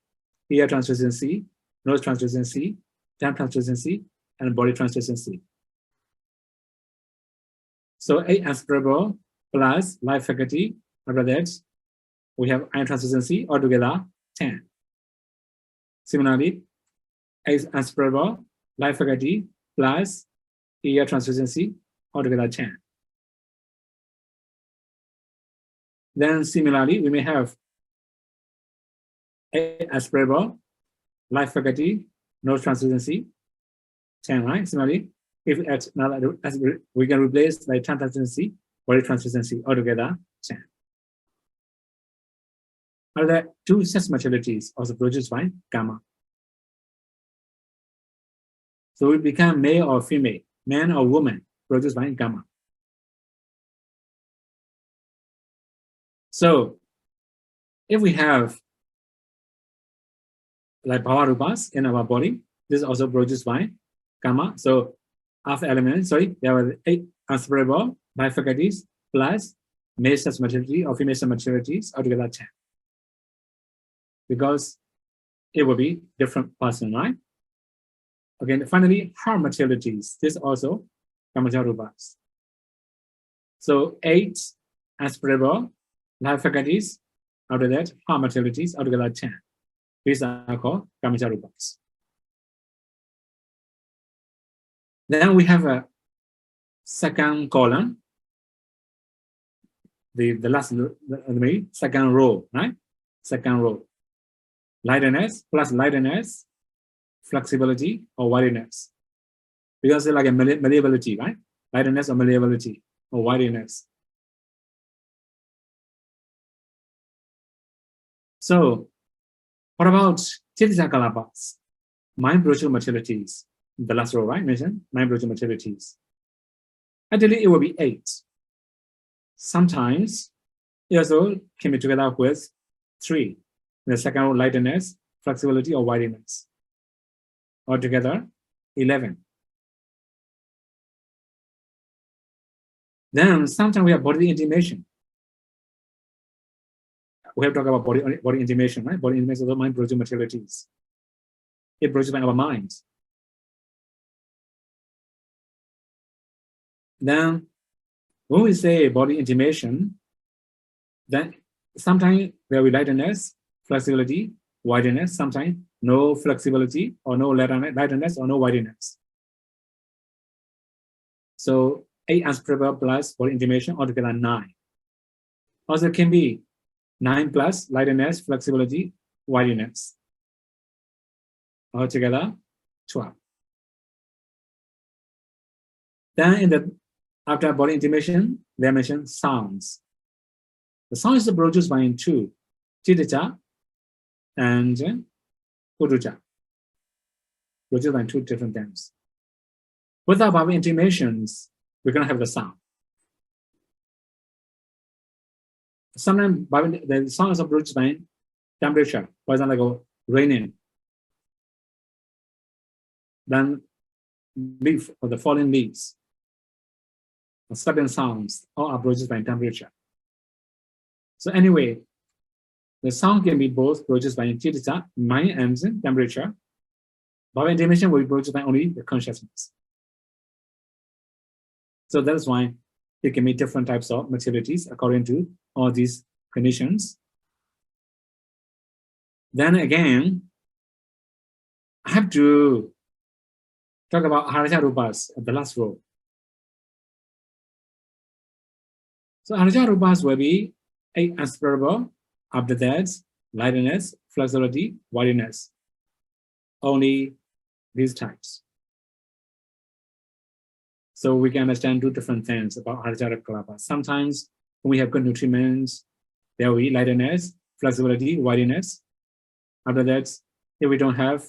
ear translucency, nose translucency, tongue translucency, and body translucency. So 8 inseparable plus life faculty. After that, we have iron translucency, altogether 10. Similarly, 8 inseparable life faculty plus ear translucency, altogether 10. Then similarly, we may have 8 inseparable life faculty, nose translucency, 10, right? Similarly, if we can replace like tongue translucency, body translucency, altogether 10. Are there 2 sex materialities also produced by gamma? So we become male or female, man or woman, produced by gamma. So if we have like bhava rupas in our body, this is also produced by gamma. So after element, there were 8 inseparable life faculties plus male sex materiality or female sex materialities, altogether 10. Because it will be different person, right? Okay, finally, heart materialities. This also Kamaja Rupas. So 8 inseparable life faculties, after that, heart materialities, altogether 10. These are called Kamaja Rupas. Then we have a second column, the last, second row, right? Second row. Lightness plus lightness, flexibility or wiriness. Because it's like a malleability, right? Lightness or malleability or wiriness. So what about Chitisa Kalapas? Mind brutal materialities. The last row, right? Mentioned mind brutal materialities. Actually, it will be 8. Sometimes it also can be together with 3. The second row, lightness, flexibility, or wiriness. Altogether, 11. Then sometimes we have body intimation. We have talked about body intimation, right? Body intimation is also mind producing materialities. It produced by our minds. Then when we say body intimation, then sometimes there will be lightness, flexibility, wideness, sometimes no flexibility or no lightness or no wideness. So 8 inseparable plus body intimation, altogether 9. Also can be 9 plus lightness, flexibility, wideness. Altogether 12. Then after body intimation, they mention sounds. The sound is produced by 2, Chitita and Uduja. Produced by 2 different things. Without body intimations, we're going to have the sound. Sometimes the sound is produced by temperature, for example, like raining. Then leaf or the falling leaves. Sudden sounds all are produced by temperature. So anyway, the sound can be both produced by Chitita, mind and temperature. Bhava intimation will be produced by only the consciousness. So that's why it can be different types of materialities according to all these conditions. Then again, I have to talk about Haraja Rupas at the last row. So Haraja Rupas will be 8 unseparable. After that, lightness, flexibility, widiness. Only these types. So we can understand 2 different things about Haraja Kalapa. Sometimes when we have good nutriment, there will be lightness, flexibility, widiness. After that, if we don't have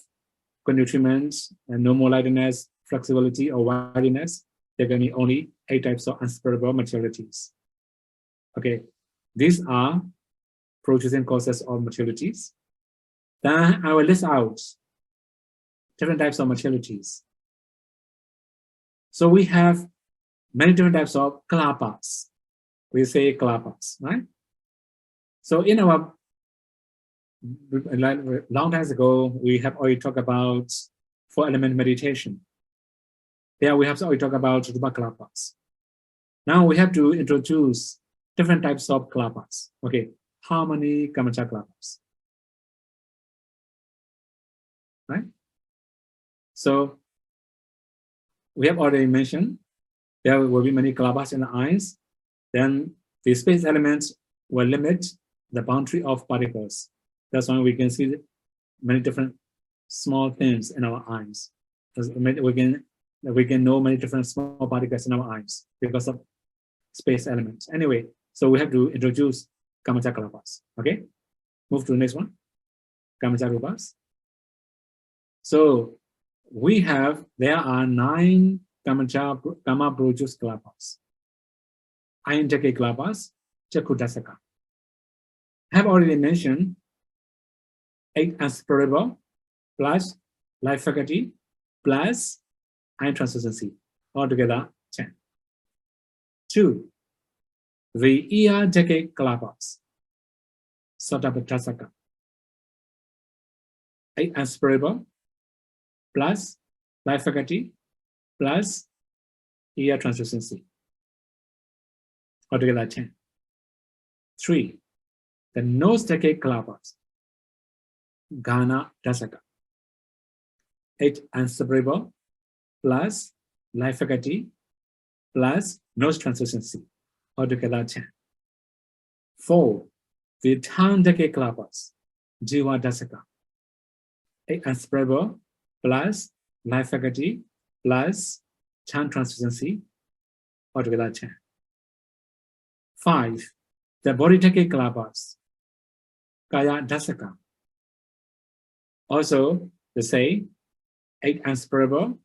good nutriment and no more lightness, flexibility, or widiness, there can be only 8 types of unseparable materialities. Okay, these are producing causes of materialities. Then I will list out different types of materialities. So we have many different types of kalapas. We say kalapas, right? So in our long time ago, we have already talked about 4-element meditation. There we have already talked about rupa kalapas. Now we have to introduce different types of kalapas. Okay, how many kamacha kalapas? Right? So we have already mentioned there will be many kalapas in the eyes. Then the space elements will limit the boundary of particles. That's why we can see many different small things in our eyes. We can know many different small particles in our eyes because of space elements. Anyway, so we have to introduce kamacha kalapas. Okay, move to the next one. Kamacha rupas. So there are 9 kama produced kalapas. Ayantake kalapas, chakudasaka. I have already mentioned 8 unseparable plus life faculty plus iron translucency, altogether 10. 2, the ear decade kalapas, sotapatasaka. 8 unseparable plus life faculty plus ear translucency, altogether 10. 3, the nose decade kalapas, Ghana dasaka. 8 unseparable plus life faculty plus nose translucency, altogether 10. 4, the tongue decade kalapas, Jiva dasaka. 8 unseparable plus life faculty plus tongue translucency, altogether 10. 5, the body decade kalapas, Kaya dasaka. Also, the same, 8 unseparable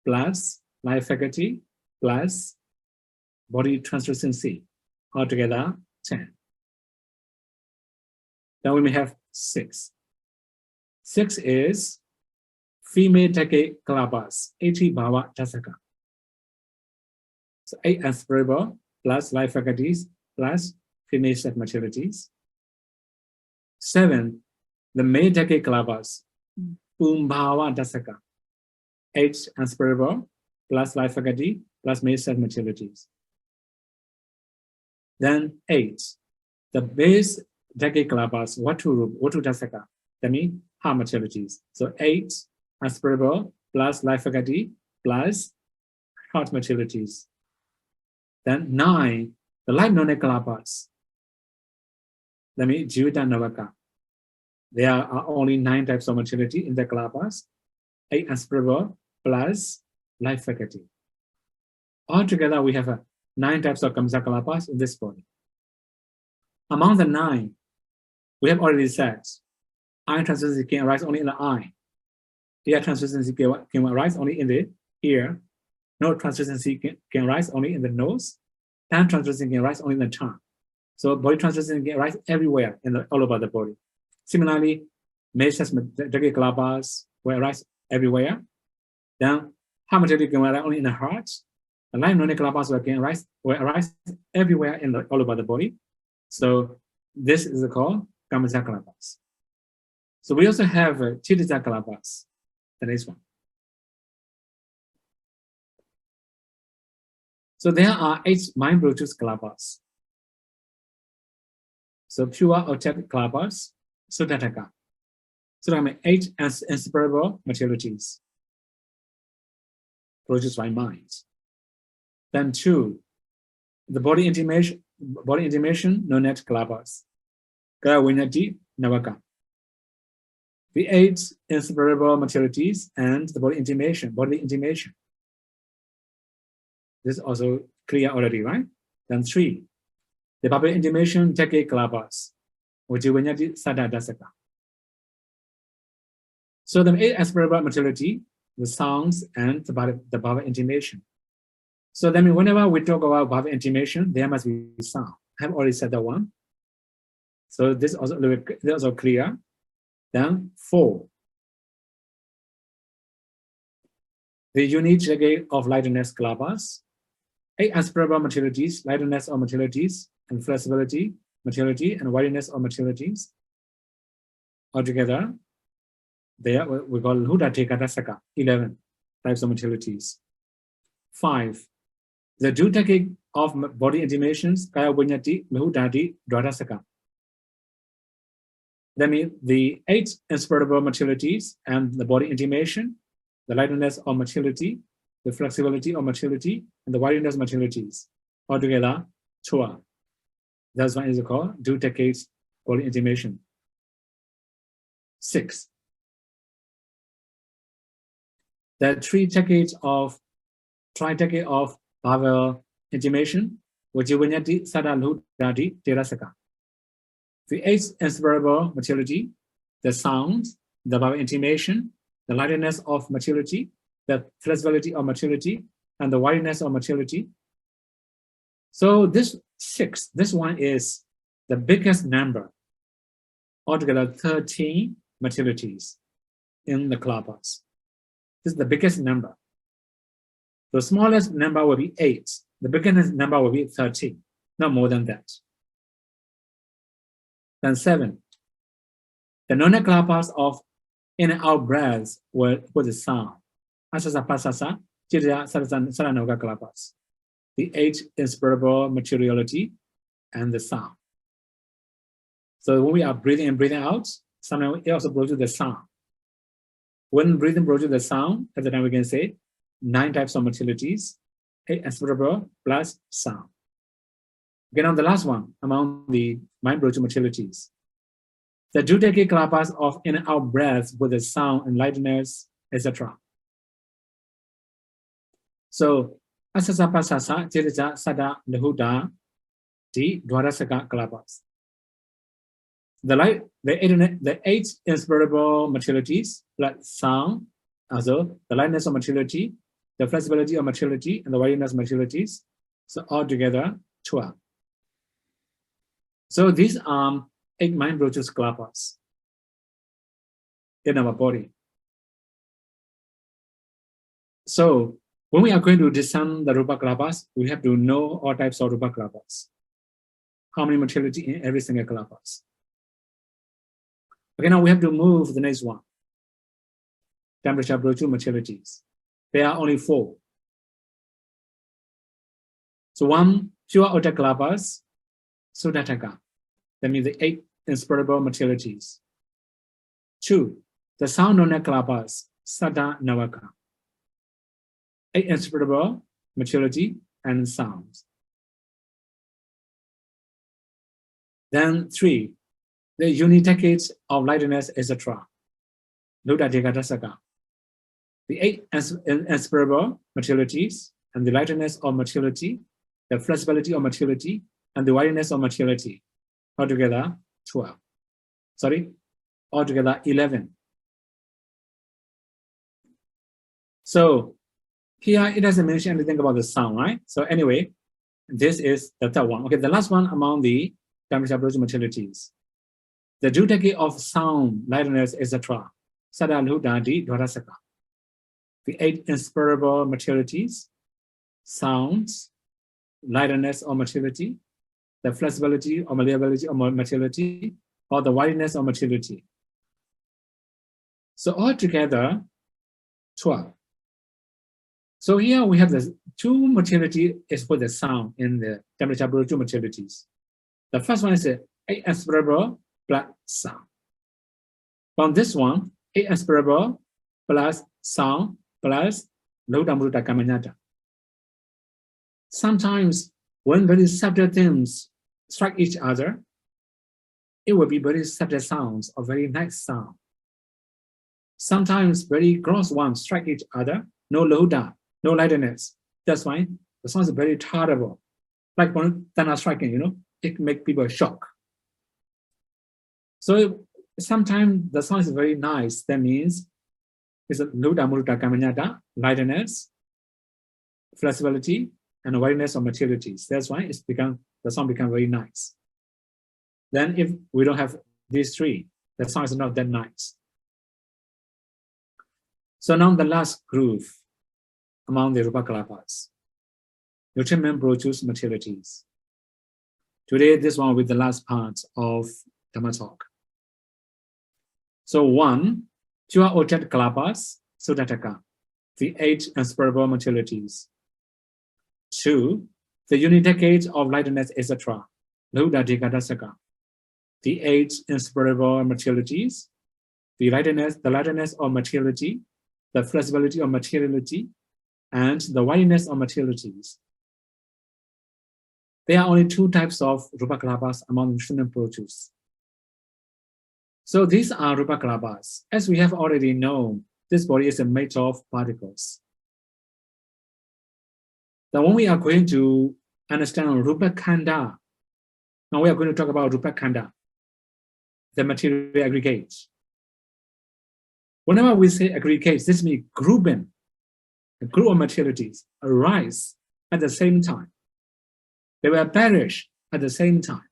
plus life faculty plus body translucency, altogether 10. Then we may have 6. 6 is female decade kalapas, 80 bhava dasaka. So 8 unseparable plus life faculties plus female set maturities. 7, the male decade kalapas, Umbhava dasaka. 8 unseparable plus life faculty plus male set maturities. Then 8, the base decade kalapas, Watu dasaka. That means half maturities. So 8 unseparable plus life faculty plus heart maturities. Then 9, the light non kalapas. That means Jivita Navaka. There are only 9 types of maturity in the kalapas, 8 unseparable plus life faculty. Altogether, we have 9 types of kamacha kalapas in this body. Among the 9, we have already said, iron translucency can arise only in the eye. Ear translucency can arise only in the ear. Nose translucency can arise only in the nose. Tongue translucency can arise only in the tongue. So body translucency can arise everywhere all over the body. Similarly, male-sex decade kalapas will arise everywhere. Then heart materiality can arise only in the heart. The life non kalapas will arise everywhere all over the body. So this is called kamacha kalapas. So we also have chitija kalapas. The next one. So there are 8 mind-produced kalapas. So pure octet kalapas, sutataka. So I mean 8 inseparable materialities. produced by mind. Then 2, the body intimation known as kalabas. Kaya vinyati navaka. The 8 inseparable materialities and the body intimation. This is also clear already, right? Then 3, the body intimation decade kalabas. Vinyati sada dasaka. So the 8 inseparable materiality, the sounds and the body intimation. So that means whenever we talk about body intimation, there must be sound. I have already said that one. So this is also clear. Then 4, the unique decade of lightness kalabas, 8 inseparable materialities, lightness or materialities, and flexibility, materiality, and wideness or materialities. Altogether, there we call Hudate Katasaka, 11 types of materialities. 5, the due decade of body intimations, Kaya Vinyati, Hudati, Dwadasaka. That means the 8 inseparable materialities and the body intimation, the lightness or materiality, the flexibility or materiality, and the wideness materialities. Altogether, 12. That's why it's called due decades body intimation. 6. The tridecade of bowel intimation, which is Vinyati Sada Dati Terasaka. The 8 inseparable materiality, the sound, the bowel intimation, the lightness of materiality, the flexibility of materiality, and the wideness of materiality. So this 6, this one is the biggest number. Altogether 13 materialities in the kalabas. This is the biggest number. The smallest number will be 8. The biggest number will be 13, not more than that. Then 7, the non-kalabas of in and out breaths with the sound. Asasa pasasa, jirya saranoga kalabas. The 8 inseparable materiality and the sound. So when we are breathing in, breathing out, sometimes it also produces the sound. When breathing produces the sound, at the time we can say 9 types of materialities, 8 inseparable plus sound. Again, on the last one, among the mind-producing materialities, the dudecade kalabas of in and out breaths with the sound and lightness, etc. So, asasa pasasa, jirja sada lahuda, di dwarasaka kalabas. The 8 inseparable materialities, like sound, also the lightness of materiality, the flexibility of materiality, and the wideness of materialities. So altogether 12. So these are 8 mind-producing kalabas in our body. So when we are going to discern the rupa kalabas, we have to know all types of rupa kalabas. How many materiality in every single kalabas. Okay, now we have to move to the next one. Temperature producing materialities. There are only 4. So 1, pure outer kalabas, Sudataka. That means the 8 inseparable materialities. 2, the sound known as kalabas, Sada Navaka. 8 inseparable materiality and sounds. Then 3, the unique decades of lightness, etc. The 8 inseparable materialities and the lightness of materiality, the flexibility of materiality, and the wideness of materiality. Altogether 12. Sorry, altogether 11. So here it doesn't mention anything about the sound, right? So anyway, this is the third one. Okay, the last one among the temperature producing materialities. The due decade of sound, lightness, etc. Sadalhudadi Dwarasaka. The 8 inseparable materialities, sounds, lightness or materiality, the flexibility or malleability or materiality, or the wideness or materiality. So altogether, 12. So here we have the 2 materiality is for the sound in the temperature producing materialities. The first one is 8 inseparable plus sound. From this one, 8 inseparable plus sound plus Lauda Muruta Kamanyata. Sometimes when very subtle things strike each other, it will be very subtle sounds or very nice sound. Sometimes very gross ones strike each other, no Lauda, no lightness. That's why the sound is very terrible. Like when thunder striking, you know, it makes people shock. So sometimes the sound is very nice. That means it's a Lauda Muruta Kamanyata, lightness, flexibility, and awareness of materialities. That's why the sound become very nice. Then if we don't have these three, the sound is not that nice. So now the last groove among the Rupa Kalapas. Nutriment produce materialities. Today, this one will be the last part of Dhamma talk. So 1, pure object Kalapas, Sudataka, the 8 inseparable materialities. 2, the unidecade of lightness, etc. Lauda Dikadasaka, the 8 inseparable materialities, the lightness of materiality, the flexibility of materiality, and the wideness of materialities. There are only 2 types of Rupa Kalapas among nutriment produce. So these are Rupa Kalapas. As we have already known, this body is made of particles. Now when we are going to understand Rupa Khanda, now we are going to talk about Rupa Khanda, the material aggregate. Whenever we say aggregates, this means grouping. A group of materialities arise at the same time. They will perish at the same time.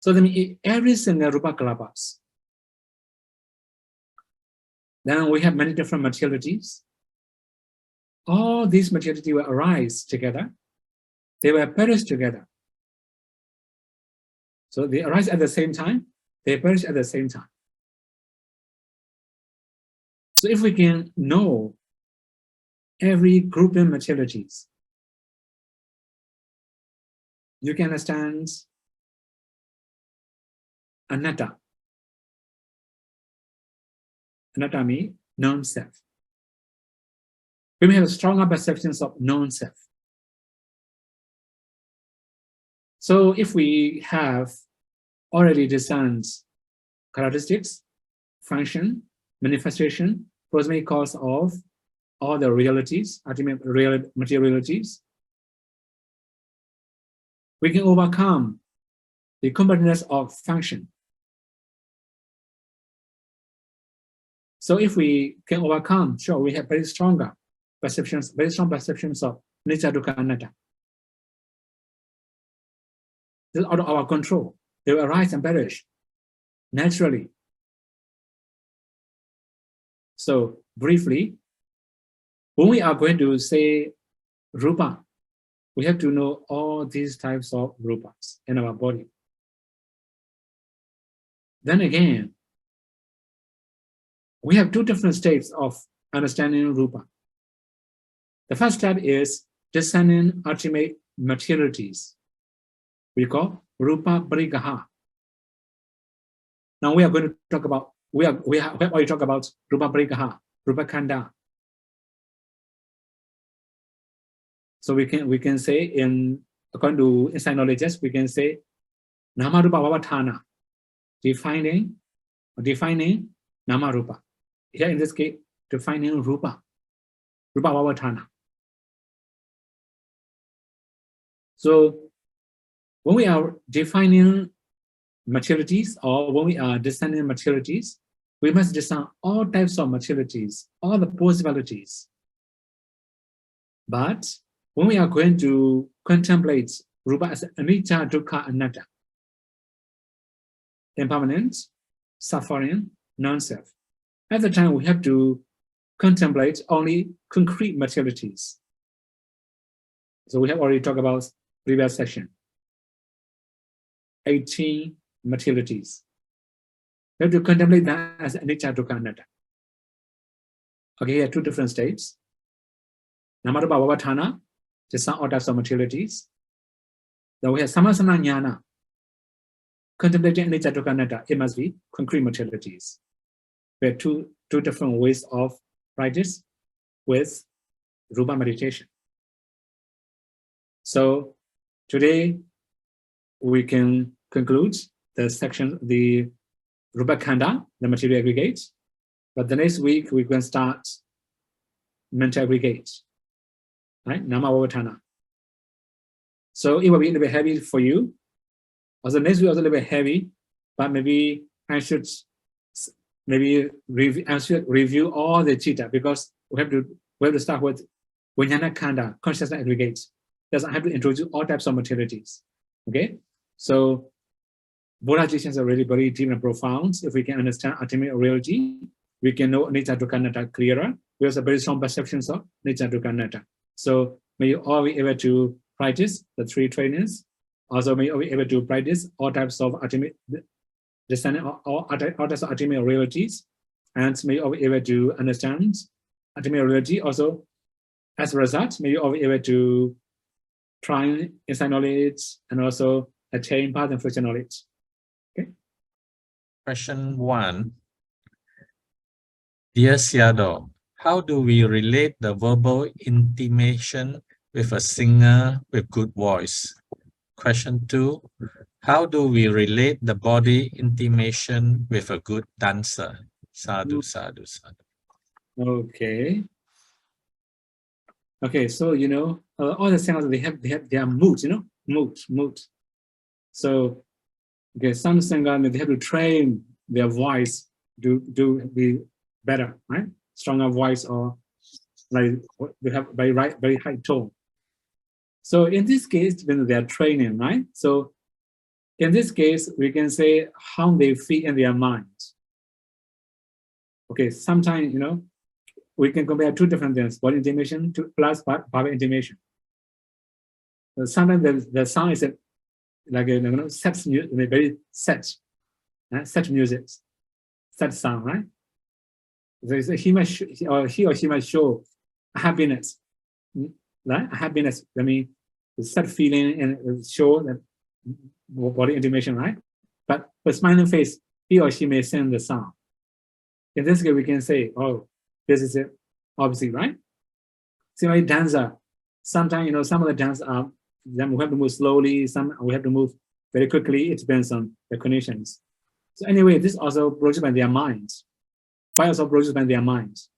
So that means every single Rupa Kalapas. Then we have many different materialities. All these materialities will arise together. They will perish together. So they arise at the same time, they perish at the same time. So if we can know every grouping materialities, you can understand anatta. Anatta means non-self. We may have stronger perceptions of non-self. So if we have already discerned characteristics, function, manifestation, proximate cause of all the realities, ultimate materialities, we can overcome the completeness of function. So if we can overcome, sure, we have very strong perceptions of nature, dukkha, anatta. This is out of our control. They will arise and perish naturally. So briefly, when we are going to say rupa, we have to know all these types of rupas in our body. Then again, we have 2 different states of understanding rupa. The first step is discerning ultimate materialities. We call rupa parigaha. Now we are going to talk about, we have already talked about rupa parigaha, rupa khanda. So we can say according to insight knowledges, we can say nama rupa vavatthana, defining nama rupa. Here in this case, defining rupa vavatthana. So when we are defining materialities or when we are discerning materialities, we must discern all types of materialities, all the possibilities. But when we are going to contemplate rupa as anicca, dukkha, anatta, impermanent, suffering, non-self, at the time we have to contemplate only concrete materialities. So we have already talked about previous section. 18 materialities. We have to contemplate that as anicca, dukkha, anatta. Okay, here are 2 different states. Namarupa vavatthana, discern all types of materialities. Then we have samasana jnana, contemplating anicca, dukkha, anatta. It must be concrete materialities. We have two different ways of practice. with Rupa meditation. So today we can conclude the section, the Rupa Khanda, the material aggregate. But the next week we can start mental aggregate, right? Nama Vavatana. So it will be a little bit heavy for you. Also next week also a little bit heavy, but maybe I should review all the chitta, because we have to start with Vijnana Khanda, consciousness aggregates. Because I have to introduce all types of materialities. Okay, so Buddha teachings are really very deep and profound. If we can understand ultimate reality, we can know Anicca Dukkha Anatta clearer. We also have very strong perceptions of Anicca Dukkha Anatta. So may you all be able to practice the 3 trainings. Also may you all be able to practice all types of ultimate understanding, all types of ultimate realities, and may you all be able to understand ultimate reality. Also, as a result, may you all be able to try inside knowledge and also attain path and future knowledge. Okay. Question 1. Dear 𝐸𝐸𝐻, how do we relate the verbal intimation with a singer with good voice? Question 2. How do we relate the body intimation with a good dancer? Sadhu, sadhu, sadhu. Okay. Okay, so you know, all the singers, they have their mood, you know, mood. So okay, some singers, they have to train their voice to be better, right? Stronger voice, or like they have very high tone. So in this case, when they are training, right? So in this case, we can say how they feel in their mind. Okay, sometimes, you know, we can compare 2 different things: body intimation plus body intimation. So sometimes the sound is like a, you know, set music, very set music, set sound, right? So he or she might show happiness, right? Happiness. I mean, set feeling and show that body intimation, right? But with smiling face, he or she may sing the song. In this case, we can say, oh, this is it, obviously, right? Similarly, dancer. Sometimes, you know, some of the dance are, then we have to move slowly, some we have to move very quickly. It depends on the conditions. So anyway, this also produced by their minds. Why also produced by their minds?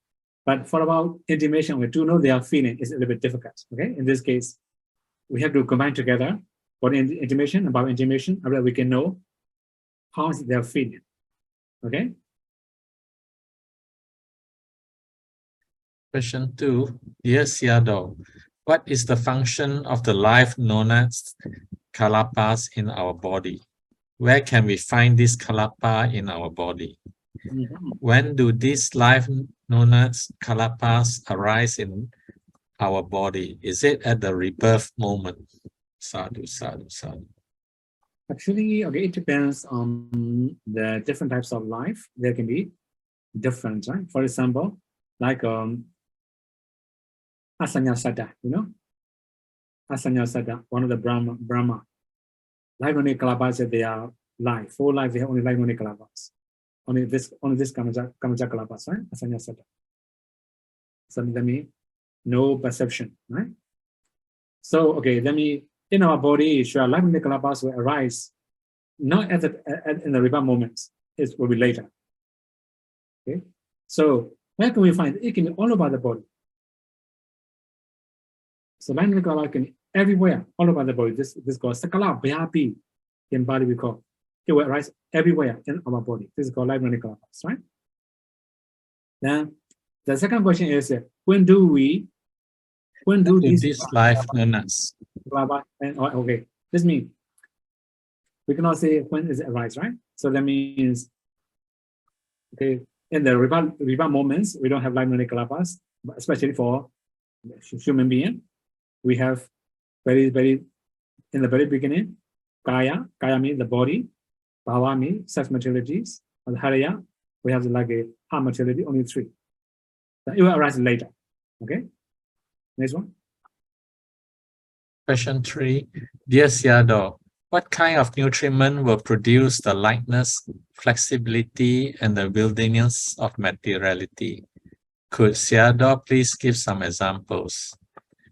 But for about intimation, we do know their feeling is a little bit difficult. Okay, in this case, we have to combine together body intimation and body intimation, so that we can know how is their feeling. Okay. Question 2. Dear 𝐸𝐸𝐻, what is the function of the life known as kalapas in our body? Where can we find this kalapa in our body? When do these life known as kalapas arise in our body? Is it at the rebirth moment? Sadhu, sadhu, sadhu. Actually, okay, it depends on the different types of life. There can be different, right? For example, like Asanya Sada, you know, Asanya Sada, one of the Brahma. Life only kalapas, they are life. Full life, they have only life only kalapas. Only this kamaja kalapas, right? Asanya Sada. So that means no perception, right? So okay, let me, in our body, sure, life only kalapas will arise not in the rebirth moments. It will be later. Okay, so where can we find it? It can be all over the body. So life only kalapas can be everywhere, all over the body. This is called sakala bhyapi in Bali we call. It will arise everywhere in our body. This is called life only kalapas, right? Then the second question is when do this life known as kalapa? Okay, this means we cannot say when is it arise, right? So that means, okay, in the rebirth moments, we don't have life only kalapas, but especially for human being, we have very in the very beginning, kaya means the body, bhava means sex materialities, and haraya, we have like a heart materiality, only 3. It will arise later. Okay, next one. Question 3. Dear 𝐸𝐸𝐻, what kind of nutriment will produce the lightness, flexibility, and the wilderness of materiality? Could 𝐻𝐸𝐷 please give some examples?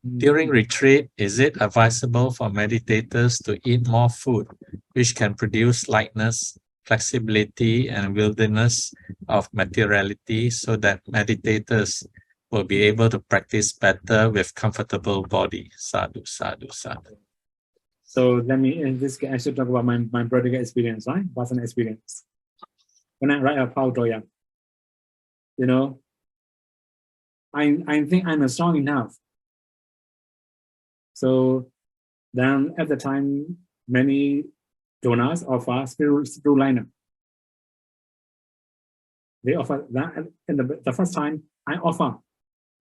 During retreat, is it advisable for meditators to eat more food, which can produce lightness, flexibility, and wilderness of materiality, so that meditators will be able to practice better with comfortable body? Sadhu, sadhu, sadhu. So let me, in this case, I should talk about my practical experience, right? Personal experience. When I write a power drawing, you know, I think I'm strong enough. So then at the time, many donors offer spiritual liner. They offer that, and the first time I offer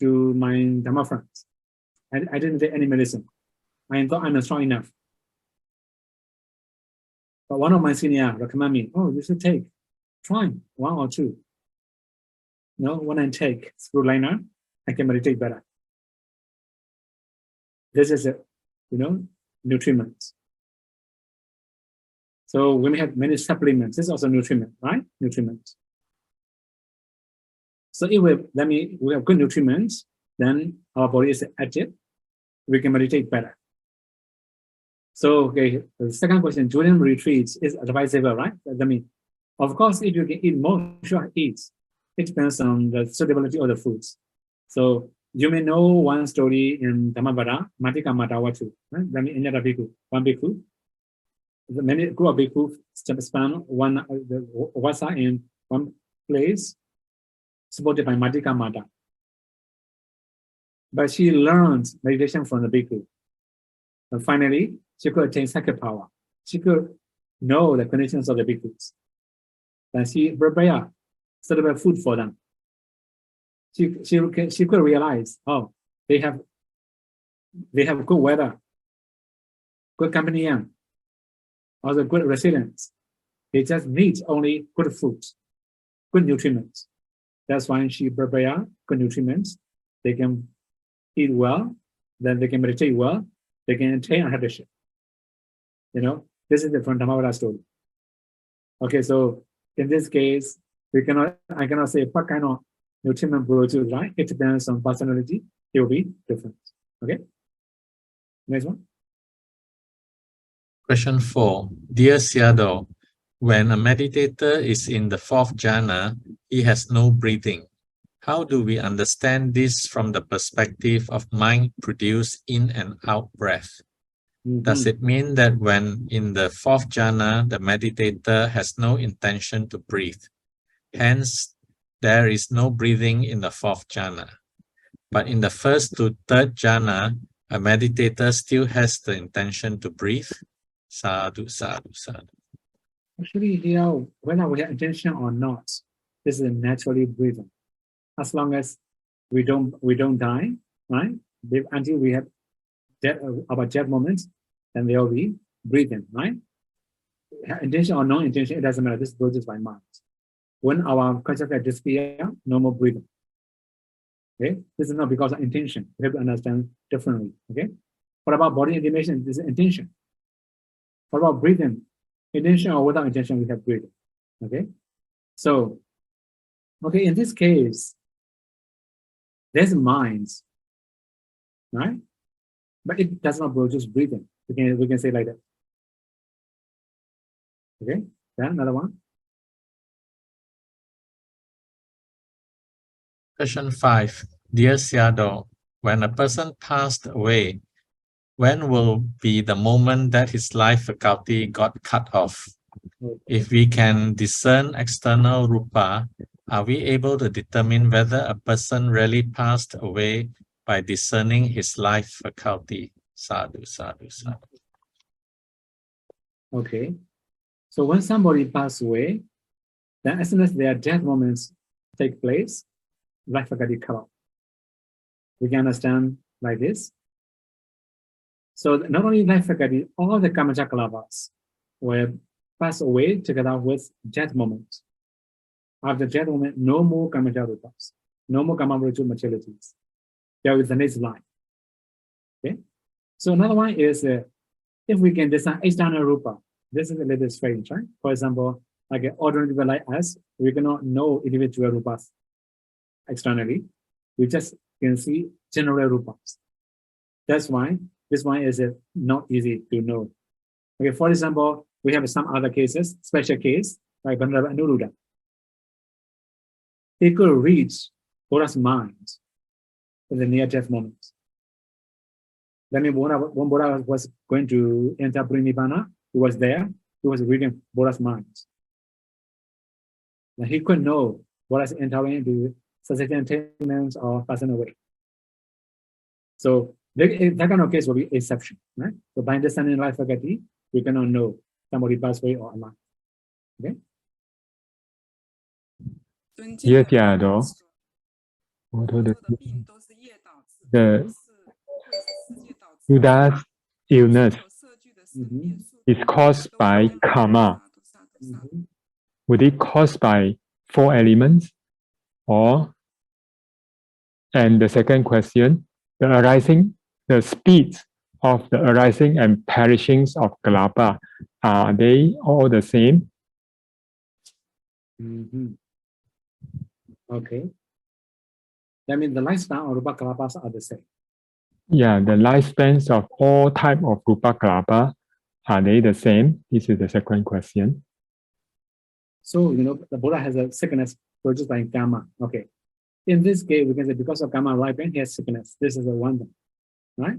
to my Dhamma friends. I didn't take any medicine. I thought I'm strong enough. But one of my senior recommended me, oh, you should try 1 or 2. You know, when I take spiritual liner, I can meditate better. This is nutriment. So when we have many supplements, this is also nutriment, right? Nutriment. So if we have good nutriment, then our body is active. We can meditate better. So okay, the second question: during retreats is advisable, right? I mean, of course, if you can eat more, sure eat. It depends on the suitability of the foods. So you may know one story in Dhammavada, Matika Matawatu, right? That means another bhikkhu, one bhikkhu. The many group of bhikkhu span one wasa in one place, supported by Matika Mata. But she learned meditation from the bhikkhu. And finally, she could attain second power. She could know the conditions of the bhikkhus. And she prepared suitable food for them. She could realize, oh, they have good weather, good company, also good residence. They just need only good food, good nutriment. That's why she prepared good nutriment. They can eat well, then they can meditate well, they can attain a headship. You know, this is the from Dhammavada story. Okay, so in this case, I cannot say what kind of nutriment produce, right? It depends on personality. It will be different. Okay. Next one. Question 4. Dear 𝐻𝐸𝐷, when a meditator is in the 4th jhana, he has no breathing. How do we understand this from the perspective of mind produced in and out breath? Does it mean that when in the 4th jhana, the meditator has no intention to breathe? Hence, there is no breathing in the 4th jhana. But in the 1st to 3rd jhana, a meditator still has the intention to breathe. Sadhu, sadhu, sadhu. Actually, whether we have intention or not, this is naturally breathing. As long as we don't die, right? Until we have our death moments, then they will be breathing, right? Intention or no intention, it doesn't matter. This produces by mind. When our consciousness disappears, no more breathing. Okay, this is not because of intention. We have to understand differently. Okay, what about body intimation? This is intention. What about breathing? Intention or without intention, we have breathing. Okay, so okay, in this case, there's mind, right? But it does not produce breathing. We can say like that. Okay, then another one. Question 5. Dear 𝐻𝐸𝐷, when a person passed away, when will be the moment that his life faculty got cut off? Okay. If we can discern external rupa, are we able to determine whether a person really passed away by discerning his life faculty? Sadhu, sadhu, sadhu. Okay, so when somebody passes away, then as soon as their death moments take place, life faculty cut off. We can understand like this. So not only life faculty, all the Kammachakalabas will pass away together with death moment. After death moment, no more Kammacharupas, no more Kammavraju materialities. There is the next life. Okay. So another one is if we can discern external rupa. This is a little bit strange, right? For example, like an ordinary people like us, we cannot know individual rupas externally. we just can see general rupas. That's why this one is not easy to know. Okay, for example, we have some other cases, special case, like Venerable Anuruddha. He could reach Buddha's mind in the near-death moment. That means when Buddha was going to enter Pranidhana, he was there, he was reading Buddha's mind. And he could know Buddha's entering into succession attainments or passing away. So that kind of case will be exception, right? So by understanding life faculty, we cannot know somebody passed away or alive. Okay? Yes, yeah, though. The Buddha's illness is caused by karma. Would it caused by 4 elements? Or, and the second question, the speed of the arising and perishings of Kalapa, are they all the same? Okay. That means the lifespan of Rupa Kalapas are the same. Yeah, the lifespans of all type of Rupa Kalapa, are they the same? This is the second question. So, the Buddha has a sickness produced by karma. Okay. In this case, we can say because of karma ripen, he has sickness. This is the one thing, right?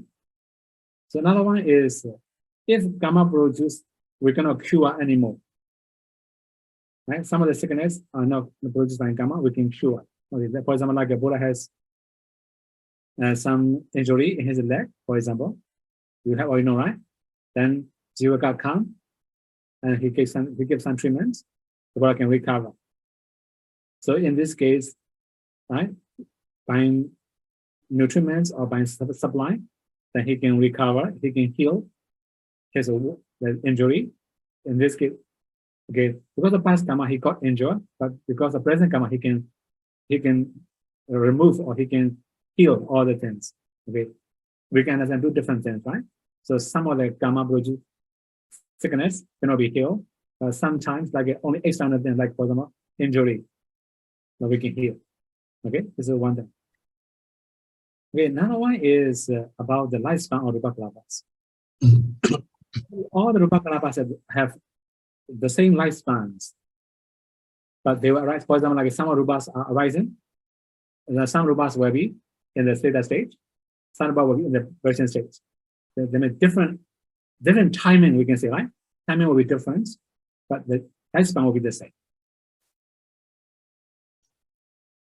So another one is, if karma produce, we cannot cure anymore. Right? Some of the sickness are not produced by karma, we can cure. Okay. For example, like a Buddha has some injury in his leg, for example. You have, right? Then Jivaka come and he gives some treatments. The Buddha can recover. So in this case, right, by nutrients or by supply, then he can recover, he can heal his injury. In this case, okay, because of past karma he got injured, but because of present karma he can remove or he can heal all the things. Okay, we can understand 2 different things, right? So some of the karma produce sickness cannot be healed. Sometimes like only external things, like for example injury, that we can heal. Okay, this is one thing. Okay, another one is about the lifespan of Rupa Kalapas. All the Rupa Kalapas have the same lifespans, but they will arise. For example, like some Rupas are arising, some Rupas will be in the theta stage, some Rupas will be in the virgin stage. There may different timing, we can say, right? Timing will be different, but the lifespan will be the same.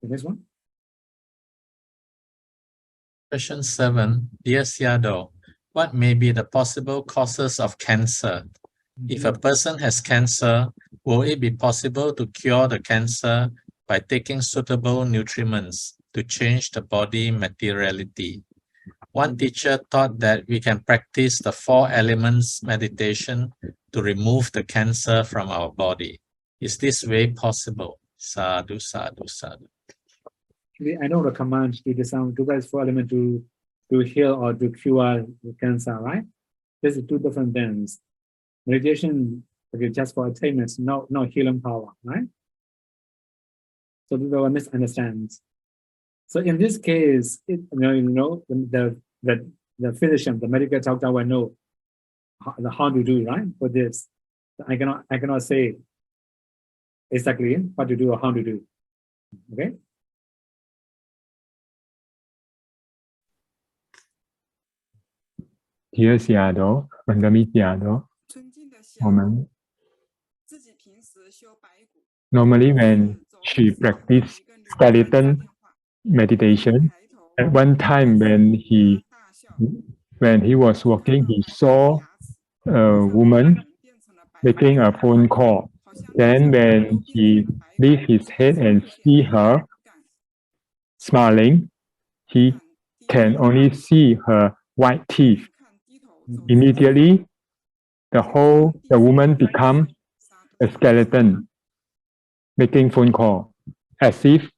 The next one. Question 7. Dear Sayadaw, what may be the possible causes of cancer? If a person has cancer, will it be possible to cure the cancer by taking suitable nutriments to change the body materiality? One teacher taught that we can practice the 4 elements meditation to remove the cancer from our body. Is this way possible? Sadhu, sadhu, sadhu. I don't recommend to do some 4 elements to heal or to cure the cancer, right? This is 2 different things. Meditation, okay, just for attainments, no healing power, right? So people will misunderstand. So in this case, the physician, the medical doctor will know how to do, right? For this, I cannot say exactly what to do or how to do. Okay. Dear Sayadaw, 本的密Sayadaw, normally when she practiced skeleton meditation, at one time when he was walking, he saw a woman making a phone call. Then when he lifted his head and see her smiling, he can only see her white teeth. Immediately, the woman become a skeleton, making phone call, as if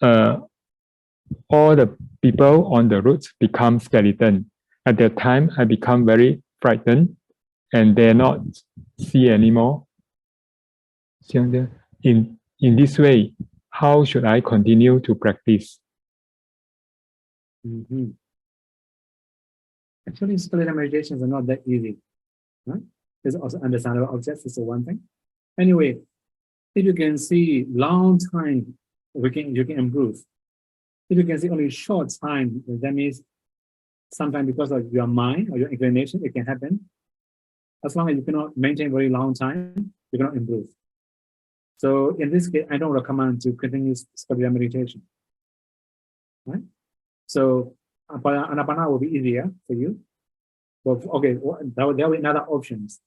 all the people on the route become skeleton. At that time, I become very frightened and dare not see anymore. In this way, how should I continue to practice? Actually, skeletal meditations are not that easy. Right? There's also understandable objects, is one thing. Anyway, if you can see long time, you can improve. If you can see only short time, that means sometimes because of your mind or your inclination, it can happen. As long as you cannot maintain very long time, you cannot improve. So in this case, I don't recommend to continue skeletal meditation. Right? So Anapana will be easier for you. But okay, there will be another options.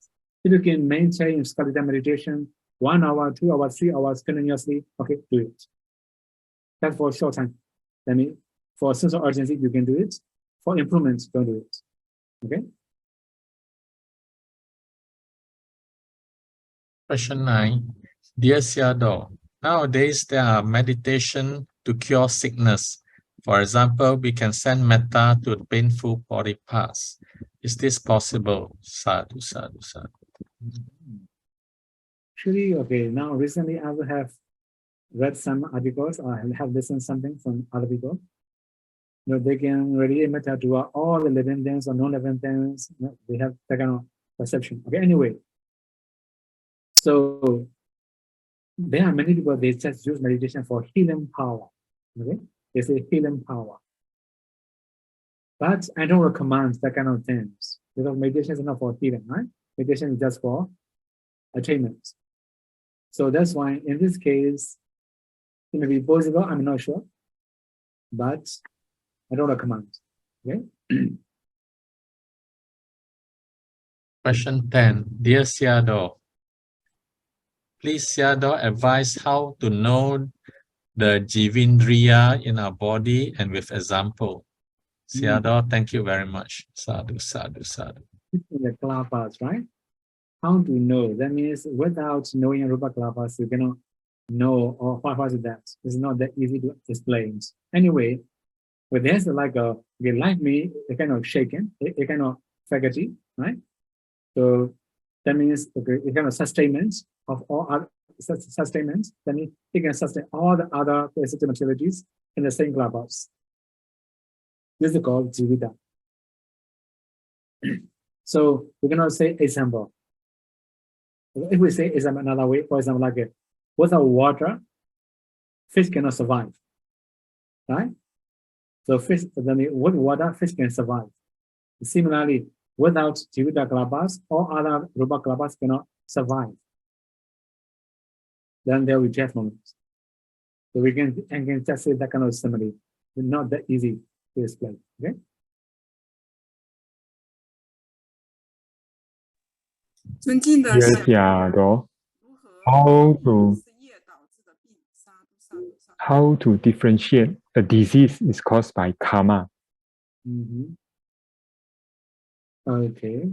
If you can maintain skeletal meditation 1 hour, 2 hours, 3 hours continuously, okay, do it. That's for a short time. I mean, for sense of urgency, you can do it. For improvements, don't do it. Okay. Question 9. Dear Sayadaw, nowadays there are meditation to cure sickness. For example, we can send metta to the painful body parts. Is this possible? Sadhu, sadhu, sadhu. Actually, okay, now recently I have read some articles or have listened something from other people. You know, they can radiate metta to all the living things or non-living things. You know, they have that kind of perception. Okay, anyway. So there are many people, they just use meditation for healing power. Okay, they say healing power. But I don't recommend that kind of things because meditation is not for healing, right? Meditation is just for attainment. So that's why in this case, it may be possible, I'm not sure, but I don't recommend. Okay. Question 10. Dear Sayadaw, please Sayadaw advise how to know the Jivindriya in our body and with example. Sayadaw, thank you very much. Sadhu, sadhu, sadhu. The kalapas, right? How to know? That means without knowing Rupa kalapas, you cannot know or what is that. It's not that easy to explain. Anyway, but there's like like me, it kind of shaken, it kind of faculty, right? So that means okay, it kind of sustainment of all other sustainment. That means it can sustain all the other physical materialities in the same clubhouse. This is called Jivita. So we cannot say example. If we say example another way, for example, like without water, fish cannot survive. Right? So fish, with water, fish can survive. Similarly, without Jivita Kalabas, all other Rupa Kalabas cannot survive. Then there will be death moments. So we can just say that kind of simile. It's not that easy to explain. Okay? Yes, yeah, though. How to differentiate a disease is caused by karma. Okay.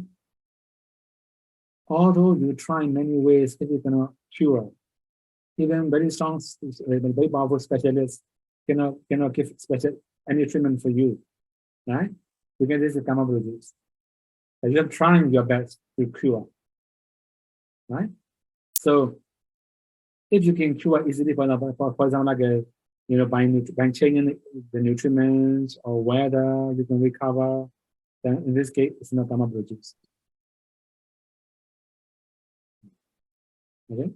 Although you try many ways, if you cannot cure, even very strong, very powerful specialists cannot give special any treatment for you, right? Because this is karma disease. You are trying your best to cure, right? So if you can cure easily, for example, like by changing the nutrients or whether you can recover, then in this case, it's not karma disease. Okay.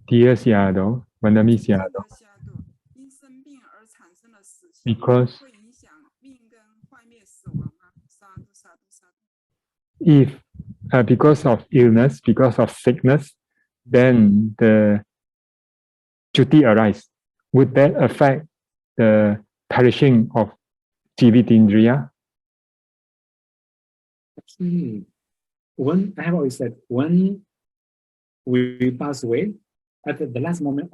Dear Sayadaw, Vandami Sayadaw, because if because of illness, because of sickness, then the Chuti arises. Would that affect the perishing of Jivitindriya? Actually, when I have always said, when we pass away, at the last moment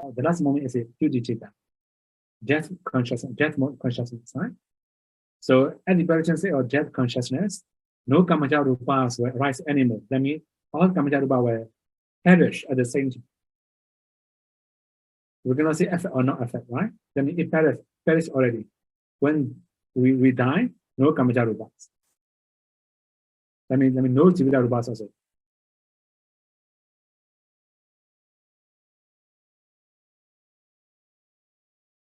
is a Judicita, death consciousness, right? So at the emergency of death consciousness, no Kamaja Rupas will rise anymore. That means all Kamaja Rupa will perish at the same time. We're gonna say effect or not effect, right? That means it perish already. When we die, no Kamaja Rupas. That means no Jivita Rupas also.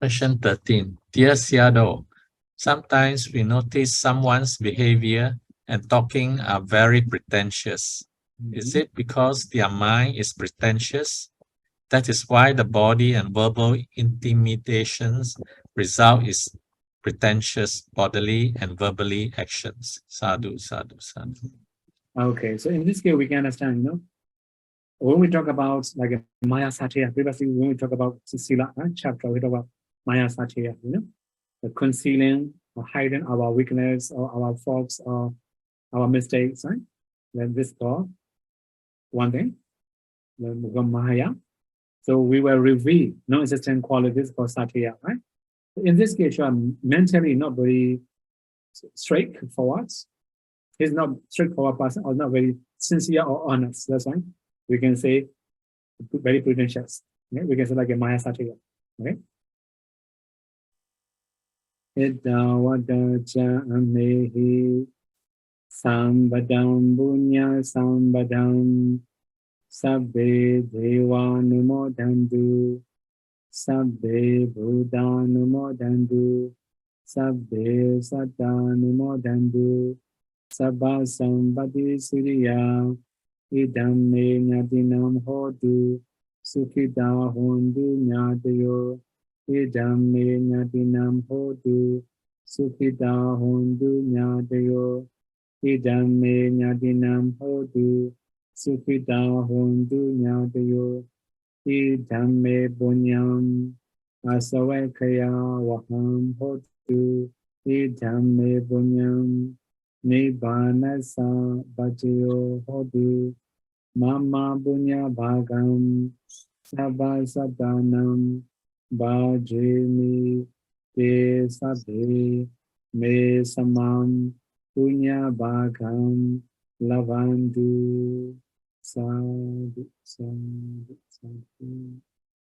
Question 13. Dear Seattle, sometimes we notice someone's behavior and talking are very pretentious. Is it because their mind is pretentious? That is why the body and verbal intimidations result is pretentious bodily and verbally actions. Sadhu, sadhu, sadhu. Okay, so in this case, we can understand, when we talk about like a Maya Satya, previously when we talk about Sila chapter, we talk about Maya Satya, the concealing or hiding our weakness or our faults or our mistakes, right? Then this called one thing, then we got Maya. So we will reveal non-existent qualities for Satya, right? In this case, you are mentally not very straightforward. He's not straightforward person or not very sincere or honest. That's right. We can say very pretentious. Okay? We can say like a Maya Satya. Okay. Idawadaja amehi sambadam bunya sambadam sabbe devanumodandu sabbe buddhanumodandu sabbe sattanumodandu sabba sambati siriya idam me nyadinam hodu sukhita hondu nyadayo idam me nyadinam hodu sukhita hondu nyadayo idam me nyadinam hodu sukhita hondu nyadayo idam me bunyam asavakaya vaham hodu idam me bunyam Nibbanasa Bhajayo Hodu Mama Bunya Bhagam Sabha Sadanam Bhajemi Te Sabhe Me Samam Punya Bhagam Lavandu Sadhu Sadhu Sadhu